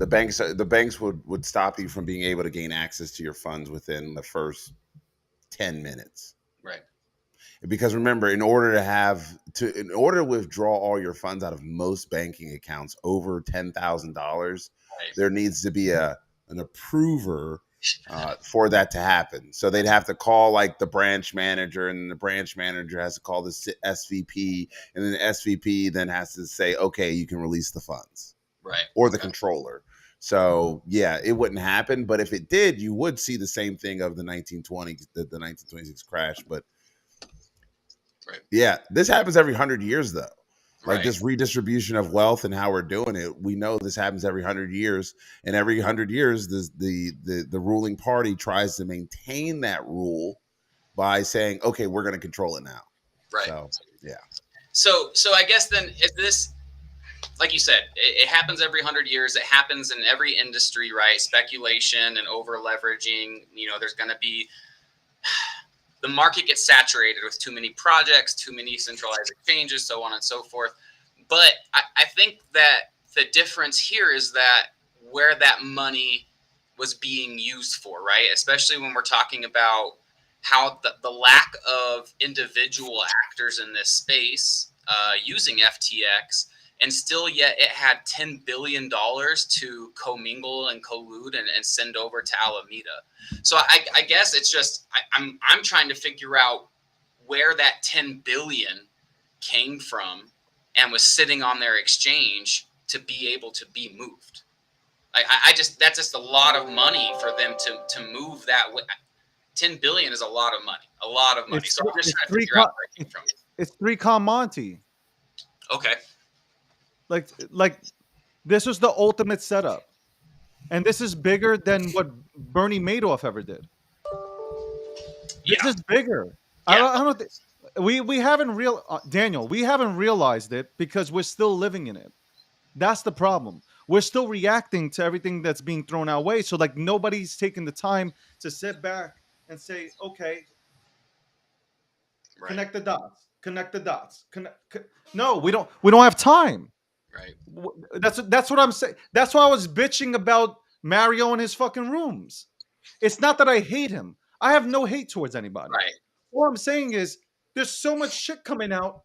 the banks would stop you from being able to gain access to your funds within the first 10 minutes. Right. Because remember, in order to withdraw all your funds out of most banking accounts over $10,000, Right. there needs to be an approver for that to happen. So they'd have to call like the branch manager, and the branch manager has to call the SVP, and then the SVP then has to say, okay, you can release the funds. Right. Or the controller. So yeah, it wouldn't happen. But if it did, you would see the same thing of the 1926 crash. But right. Yeah, this happens every 100 years though. Like Right. this redistribution of wealth and how we're doing it, we know this happens every 100 years, and every 100 years, the ruling party tries to maintain that rule by saying, "Okay, we're going to control it now." Right. So yeah. So I guess then, if this, like you said, it happens every 100 years. It happens in every industry, right? Speculation and over leveraging. There's going to be, the market gets saturated with too many projects, too many centralized exchanges, so on and so forth. But I think that the difference here is that where that money was being used for, right? Especially when we're talking about how the lack of individual actors in this space using FTX, and still yet it had $10 billion to commingle and collude and send over to Alameda. So I guess it's just I'm trying to figure out where that 10 billion came from and was sitting on their exchange to be able to be moved. That's just a lot of money for them to move that way. 10 billion is a lot of money. So I'm just trying to figure out where it came from. It's 3Com Monty. Okay. Like this was the ultimate setup, and this is bigger than what Bernie Madoff ever did. Yeah. This is bigger. Yeah. I don't think we haven't Daniel. We haven't realized it because we're still living in it. That's the problem. We're still reacting to everything that's being thrown our way. So like nobody's taking the time to sit back and say, okay, Right. connect the dots. Connect the dots. No, we don't have time. Right. That's what I'm saying. That's why I was bitching about Mario and his fucking rooms. It's not that I hate him. I have no hate towards anybody. Right. What I'm saying is there's so much shit coming out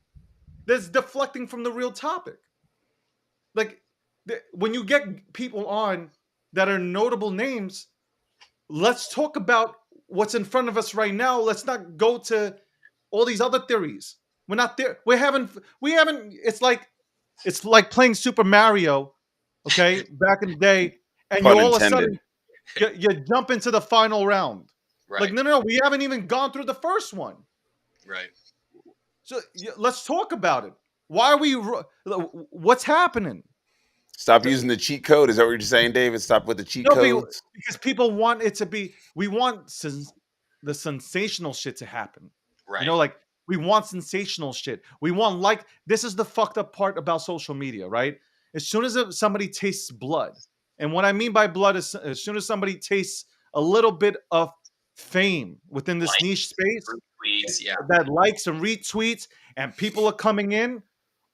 that's deflecting from the real topic. Like when you get people on that are notable names, let's talk about what's in front of us right now. Let's not go to all these other theories. We're not there. We haven't. It's like playing Super Mario, okay, back in the day, and you Pun all of a intended. sudden you jump into the final round. Right. Like no, we haven't even gone through the first one. Right. So let's talk about it. Why are we? What's happening? Stop using the cheat code. Is that what you're saying, David? Stop with the cheat codes. Because people want it to be. We want the sensational shit to happen. Right. Like we want sensational shit. We want this is the fucked up part about social media, right? As soon as somebody tastes blood, and what I mean by blood is as soon as somebody tastes a little bit of fame within this niche space, retweets, yeah, that likes and retweets, and people are coming in.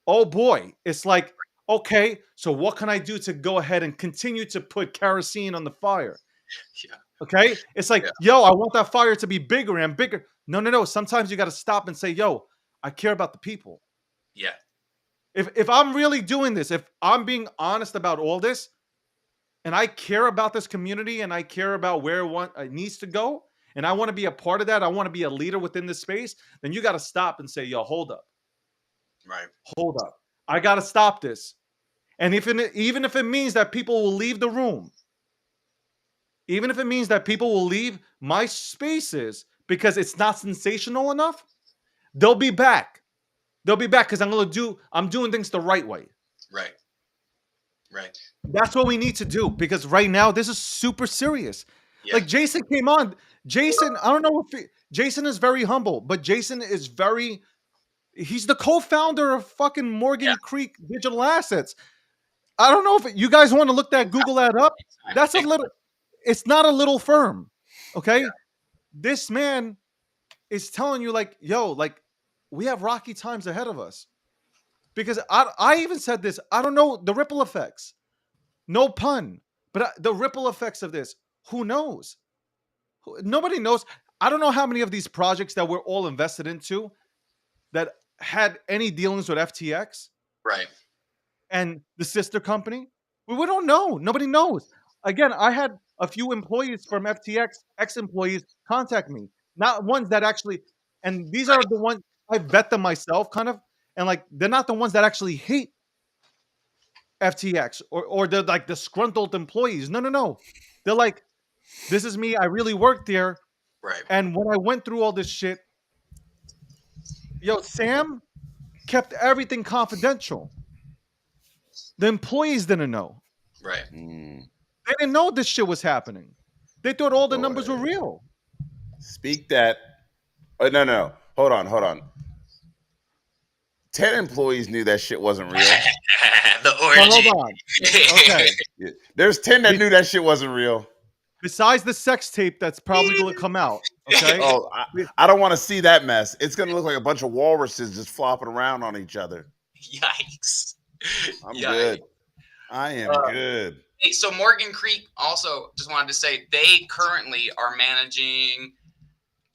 Oh boy, it's like, okay, so what can I do to go ahead and continue to put kerosene on the fire? Yeah. Okay, it's like, yo, I want that fire to be bigger and bigger. No. Sometimes you got to stop and say, yo, I care about the people. Yeah. If I'm really doing this, if I'm being honest about all this, and I care about this community, and I care about where it needs to go, and I want to be a part of that, I want to be a leader within this space, then you got to stop and say, yo, hold up. Right. Hold up. I got to stop this. And even if it means that people will leave the room, even if it means that people will leave my spaces because it's not sensational enough, they'll be back. They'll be back because I'm doing things the right way. Right. Right. That's what we need to do because right now this is super serious. Yeah. Like Jason came on. Jason, I don't know if Jason is very humble, but Jason is he's the co-founder of fucking Morgan Creek Digital Assets. I don't know if you guys want to Google that up. That's it's not a little firm. Okay. Yeah. This man is telling you like, yo, like we have rocky times ahead of us because I even said this. I don't know the ripple effects. No pun. But the ripple effects of this, who knows? Nobody knows. I don't know how many of these projects that we're all invested into that had any dealings with FTX Right. and the sister company. We don't know. Nobody knows. Again, I had a few employees from FTX, ex-employees, contact me. Not ones that actually, and these are the ones I vet them myself, kind of, and like they're not the ones that actually hate FTX or they're like disgruntled employees. No. They're like, this is me. I really worked there. Right. And when I went through all this shit, Sam kept everything confidential. The employees didn't know. Right. They didn't know this shit was happening. They thought all the numbers were real. Speak that. Oh, no. Hold on. 10 employees knew that shit wasn't real. The orgy. Hold on. Okay. Yeah. There's 10 that knew that shit wasn't real. Besides the sex tape that's probably going to come out. Okay. Oh, I don't want to see that mess. It's going to look like a bunch of walruses just flopping around on each other. Yikes. I'm good. I am good. Hey, so Morgan Creek also just wanted to say they currently are managing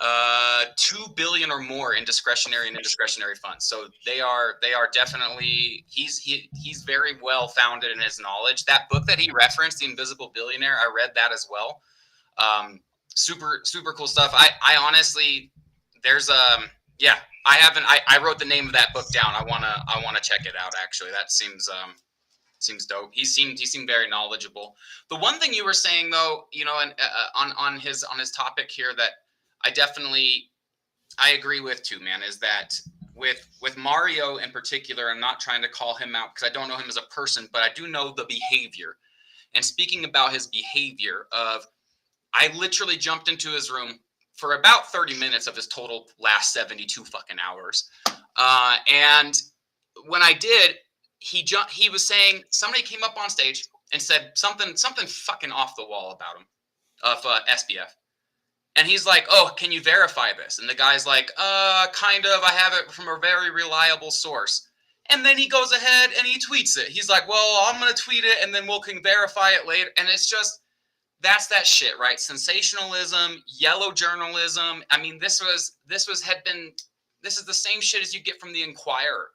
$2 billion or more in discretionary and indiscretionary funds. So they are definitely he's very well founded in his knowledge. That book that he referenced, The Invisible Billionaire, I read that as well. Super cool stuff. I honestly there's I wrote the name of that book down. I wanna check it out actually. That seems dope. He seemed very knowledgeable. The one thing you were saying though, and on his topic here that I agree with too, man, is that with Mario in particular, I'm not trying to call him out because I don't know him as a person, but I do know the behavior. And speaking about his behavior I literally jumped into his room for about 30 minutes of his total last 72 fucking hours. And when I did, he was saying somebody came up on stage and said something fucking off the wall about him of SBF. And he's like, "Oh, can you verify this?" And the guy's like, kind of. I have it from a very reliable source." And then he goes ahead and he tweets it. He's like, "Well, I'm going to tweet it and then can verify it later." And it's just, that's that shit, right? Sensationalism, yellow journalism. I mean, this is the same shit as you get from the Inquirer.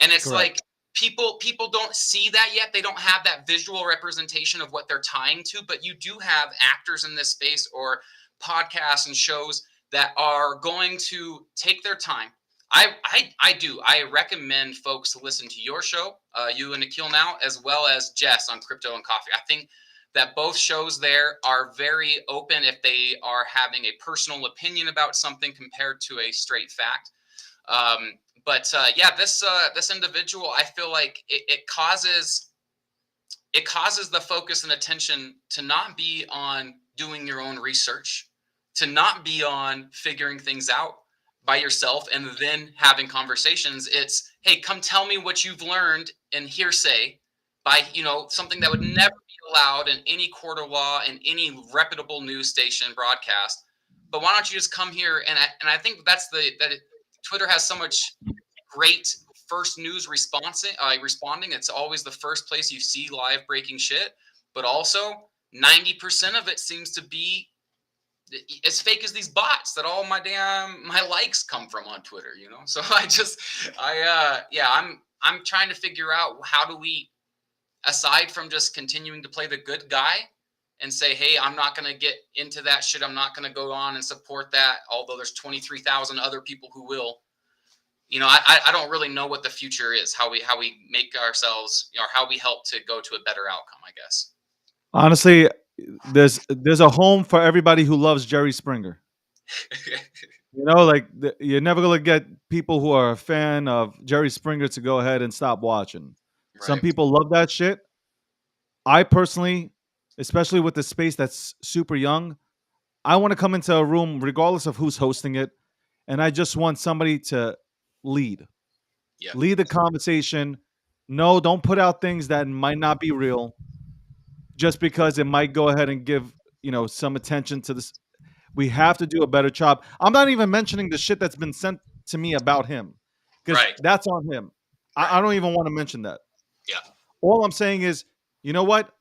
And it's Correct. like, people don't see that yet. They don't have that visual representation of what they're tying to, but you do have actors in this space or podcasts and shows that are going to take their time. I do. I recommend folks to listen to your show, you and Nikhil now, as well as Jess on Crypto and Coffee. I think that both shows there are very open if they are having a personal opinion about something compared to a straight fact. This individual, I feel like it causes the focus and attention to not be on doing your own research, to not be on figuring things out by yourself and then having conversations. It's, hey, come tell me what you've learned in hearsay by, something that would never be allowed in any court of law and any reputable news station broadcast. But why don't you just come here? And I think Twitter has so much great first news responding. It's always the first place you see live breaking shit, but also 90% of it seems to be as fake as these bots that all my likes come from on Twitter, So I'm trying to figure out, how do we, aside from just continuing to play the good guy and say, hey, I'm not going to get into that shit, I'm not going to go on and support that, although there's 23,000 other people who will. I don't really know what the future is, how we make ourselves, or how we help to go to a better outcome, I guess. Honestly, there's a home for everybody who loves Jerry Springer. You're never going to get people who are a fan of Jerry Springer to go ahead and stop watching. Right. Some people love that shit. I personally, especially with the space that's super young, I want to come into a room regardless of who's hosting it, and I just want somebody to lead the conversation. No, don't put out things that might not be real just because it might go ahead and give some attention to this. We have to do a better job. I'm not even mentioning the shit that's been sent to me about him, because that's on him. Right. I don't even want to mention that. Yeah. All I'm saying is, you know what?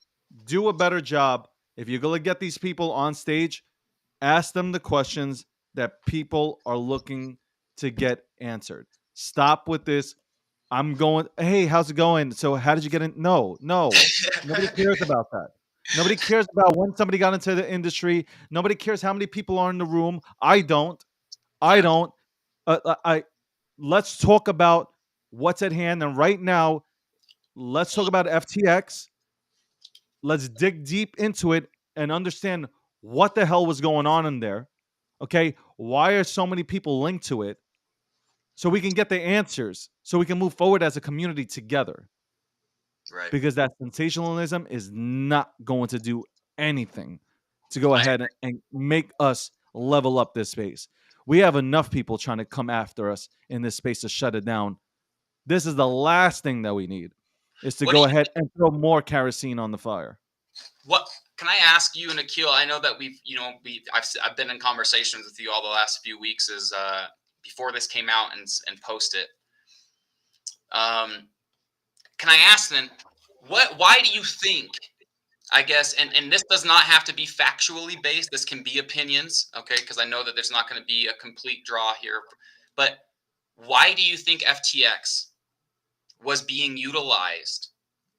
do a better job. If you're going to get these people on stage, ask them the questions that people are looking to get answered. Stop with this. I'm going, hey, how's it going? So how did you get in? No. Nobody cares about that. Nobody cares about when somebody got into the industry. Nobody cares how many people are in the room. I don't. I Yeah. don't. Let's talk about what's at hand. And right now, let's talk about FTX. Let's dig deep into it and understand what the hell was going on in there. Okay. Why are so many people linked to it? So we can get the answers, so we can move forward as a community together. Right. Because that sensationalism is not going to do anything to go ahead and make us level up this space. We have enough people trying to come after us in this space to shut it down. This is the last thing that we need, is to What do go you ahead and throw more kerosene on the fire. What can I ask you and Akil? I know that I've been in conversations with you all the last few weeks as before this came out and post it. Can I ask then, why do you think, I guess, and this does not have to be factually based, this can be opinions, okay? Because I know that there's not going to be a complete draw here, but why do you think FTX was being utilized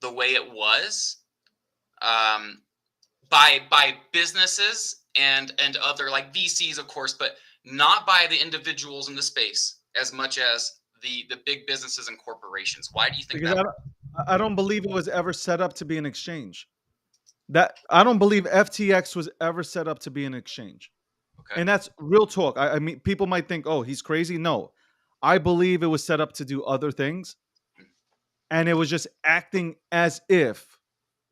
the way it was? By businesses and other like VCs, of course, but not by the individuals in the space as much as the big businesses and corporations. Why do you think Because that? I don't believe it was ever set up to be an exchange. That I don't believe FTX was ever set up to be an exchange. Okay. And that's real talk. I mean, people might think, oh, he's crazy. No, I believe it was set up to do other things. And it was just acting as if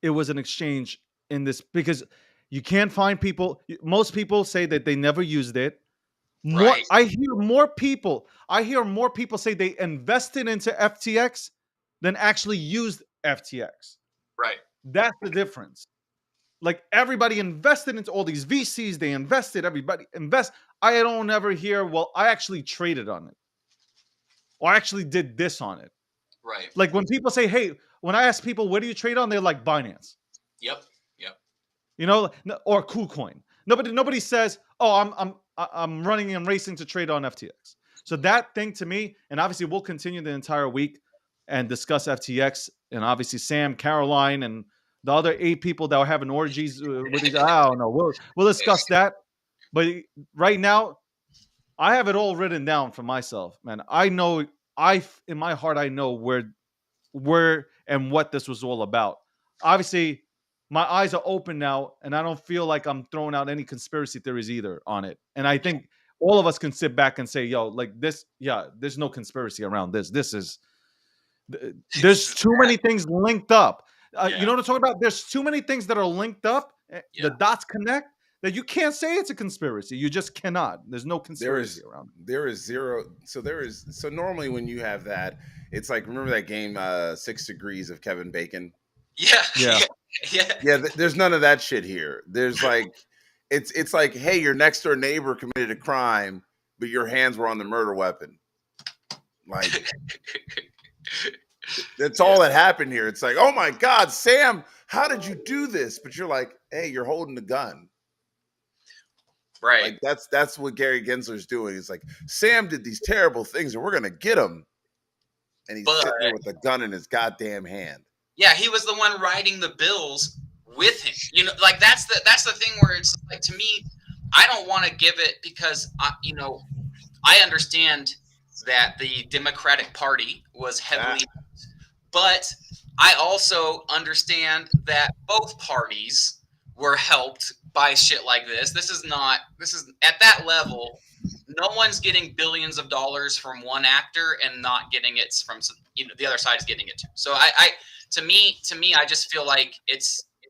it was an exchange in this, because you can't find people. Most people say that they never used it. Right. I hear more people say they invested into FTX than actually used FTX. Right. That's the difference. Like, everybody invested into all these VCs, they invested, everybody invest. I don't ever hear, well, I actually traded on it, or I actually did this on it. Right. Like, when people say, hey, when I ask people, what do you trade on? They're like, Binance. Yep. You know, or KuCoin. Nobody says, "Oh, I'm running and racing to trade on FTX." So that thing to me, and obviously we'll continue the entire week and discuss FTX, and obviously Sam, Caroline, and the other 8 people that were having orgies with each. I don't know. We'll discuss that. But right now, I have it all written down for myself, man. I know, in my heart, I know where and what this was all about. Obviously, my eyes are open now, and I don't feel like I'm throwing out any conspiracy theories either on it. And I think all of us can sit back and say, yo, like this, yeah, there's no conspiracy around this. There's too many things linked up. You know what I'm talking about? There's too many things that are linked up. Yeah. The dots connect, that you can't say it's a conspiracy. You just cannot. There's no conspiracy around it. There is zero. So normally when you have that, it's like, remember that game 6 Degrees of Kevin Bacon? Yeah. There's none of that shit here. There's like, it's like, hey, your next door neighbor committed a crime, but your hands were on the murder weapon. Like, that's all that happened here. It's like, oh my God, Sam, how did you do this? But you're like, hey, you're holding the gun. Right. Like, that's what Gary Gensler's doing. It's like, Sam did these terrible things and we're gonna get him. And he's sitting there with the gun in his goddamn hand. Yeah, he was the one writing the bills with him. You know, like that's the thing where it's like, to me, I don't want to give it because I understand that the Democratic Party was heavily, but I also understand that both parties were helped by shit like this. This is at that level. No one's getting billions of dollars from one actor and not getting it from the other side is getting it too. So to me, I just feel like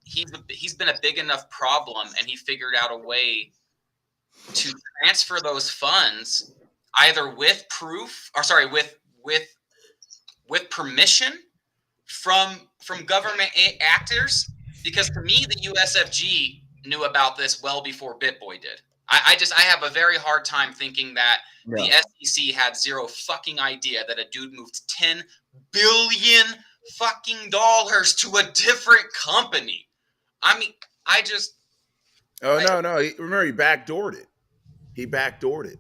he's been a big enough problem, and he figured out a way to transfer those funds either with with permission from government actors, because to me the USFG knew about this well before BitBoy did. I have a very hard time thinking that the SEC had zero fucking idea that a dude moved $10 billion fucking dollars to a different company. I mean, I just. Oh no! Remember, he backdoored it. He backdoored it.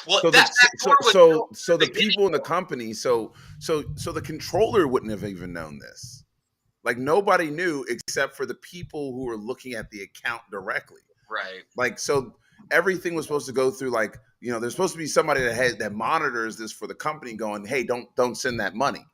Well, So that door was so the people in the company, so the controller wouldn't have even known this. Like nobody knew except for the people who were looking at the account directly. right. Like so, everything was supposed to go through. Like there's supposed to be somebody that monitors this for the company, going, "Hey, don't send that money."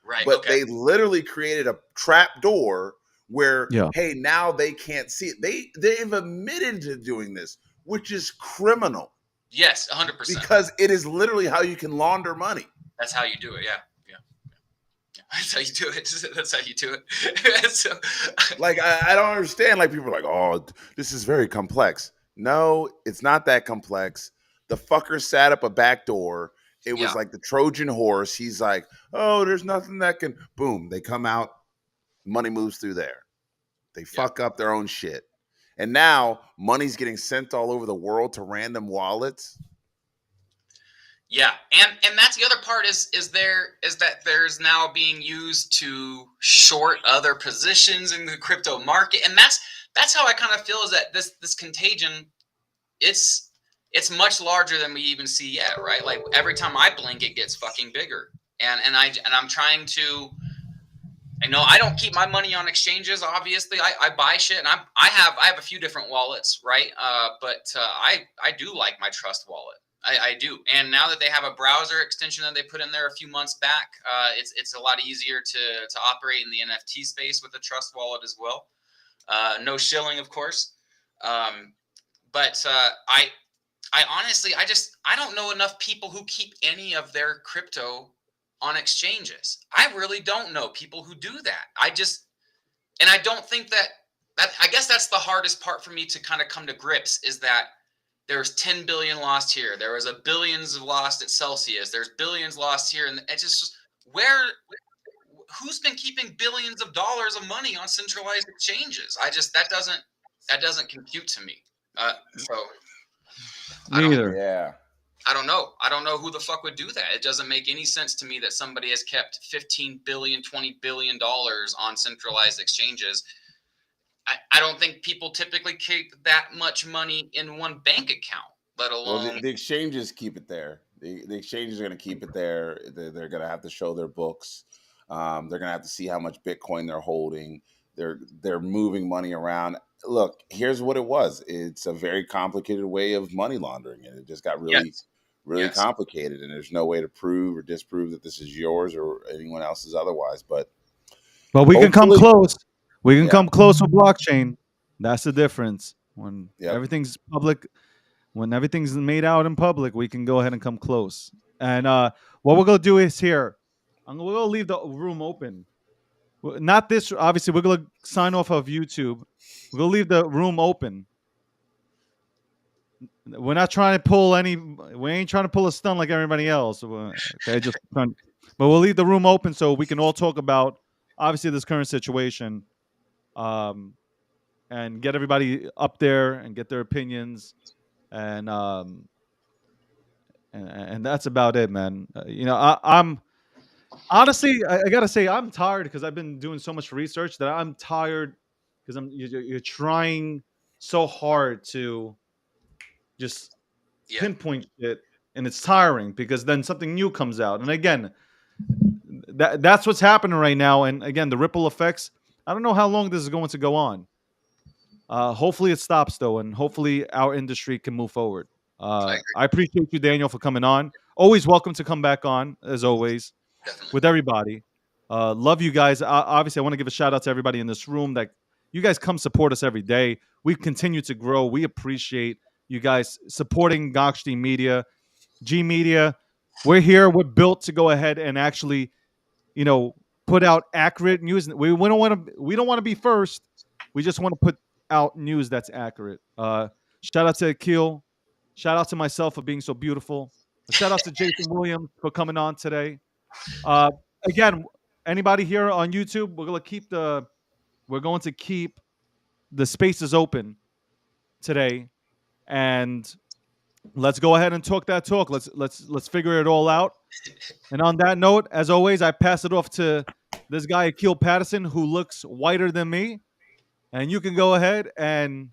Right. But Okay. they literally created a trap door where, Yeah. hey, now they can't see it. They've admitted to doing this, which is criminal. Yes, 100%. Because it is literally how you can launder money. That's how you do it. Yeah. That's how you do it. That's how you do it. So, like, I don't understand. Like, people are like, oh, this is very complex. No, it's not that complex. The fucker sat up a back door. It was like the Trojan horse. He's like, oh, there's nothing that can. Boom. They come out. Money moves through there. They fuck up their own shit. And now money's getting sent all over the world to random wallets. Yeah, and that's the other part is that there's now being used to short other positions in the crypto market, and that's how I kind of feel is that this contagion, it's much larger than we even see yet, right? Like every time I blink, it gets fucking bigger, and I'm trying to. I don't keep my money on exchanges. Obviously, I buy shit, and I have a few different wallets, right? But I do like my Trust wallet. I do, and now that they have a browser extension that they put in there a few months back, it's a lot easier to operate in the NFT space with the Trust wallet as well. No shilling, of course, but I honestly I don't know enough people who keep any of their crypto on exchanges. I really don't know people who do that. And I don't think that I guess that's the hardest part for me to kind of come to grips is that there's 10 billion lost here. There was a billions lost at Celsius. There's billions lost here. And it's just who's been keeping billions of dollars of money on centralized exchanges? That doesn't compute to me. So Neither. Yeah. I don't know. I don't know who the fuck would do that. It doesn't make any sense to me that somebody has kept $15 billion, $20 billion on centralized exchanges. I don't think people typically keep that much money in one bank account, let alone. Well, the exchanges keep it there. The exchanges are going to keep it there. They're going to have to show their books. They're going to have to see how much Bitcoin they're holding. They're moving money around. Look, here's what it was. It's a very complicated way of money laundering, and it just got really complicated. And there's no way to prove or disprove that this is yours or anyone else's otherwise. But we can come close. We can come close with blockchain. That's the difference. When everything's public, when everything's made out in public, we can go ahead and come close. And what we're gonna do is here, we're gonna leave the room open. Not this. Obviously, we're gonna sign off of YouTube. We're gonna leave the room open. We're not trying to pull any. We ain't trying to pull a stunt like everybody else. Okay, but we'll leave the room open so we can all talk about obviously this current situation, and get everybody up there and get their opinions, and that's about it, man. I'm honestly, I gotta say, I'm tired because I've been doing so much research that I'm tired because you're trying so hard to just pinpoint it, and it's tiring because then something new comes out, and again, that's what's happening right now. And again, the ripple effects. I don't know how long this is going to go on. Hopefully it stops though, and hopefully our industry can move forward. I appreciate you, Daniel, for coming on. Always welcome to come back on, as always, with everybody. Love you guys. Obviously, I want to give a shout out to everybody in this room that you guys come support us every day. We continue to grow. We appreciate you guys supporting Gokhshtein Media, G Media. We're here. We're built to go ahead and actually, put out accurate news. We don't want to be first. We just want to put out news that's accurate. Shout out to Akil. Shout out to myself for being so beautiful. Shout out to Jason Williams for coming on today. Again, anybody here on YouTube, we're going to keep the spaces open today, and let's go ahead and talk that talk. Let's figure it all out. And on that note, as always, I pass it off to this guy Akil Patterson, who looks whiter than me. And you can go ahead and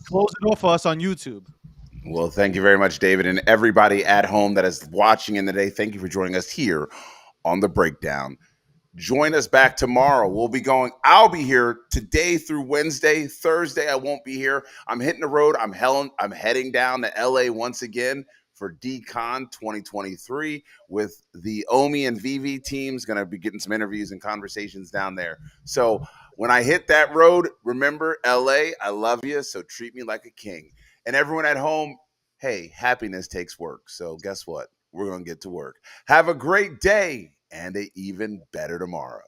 close it off for us on YouTube. Well, thank you very much, David, and everybody at home that is watching in the day. Thank you for joining us here on The Breakdown. Join us back tomorrow. I'll be here today through Wednesday. Thursday, I won't be here. I'm hitting the road. I'm heading down to LA once again for DCon 2023 with the Omi and VV teams. Going to be getting some interviews and conversations down there. So when I hit that road, remember, LA, I love you, so treat me like a king. And everyone at home, hey, happiness takes work. So guess what? We're going to get to work. Have a great day and an even better tomorrow.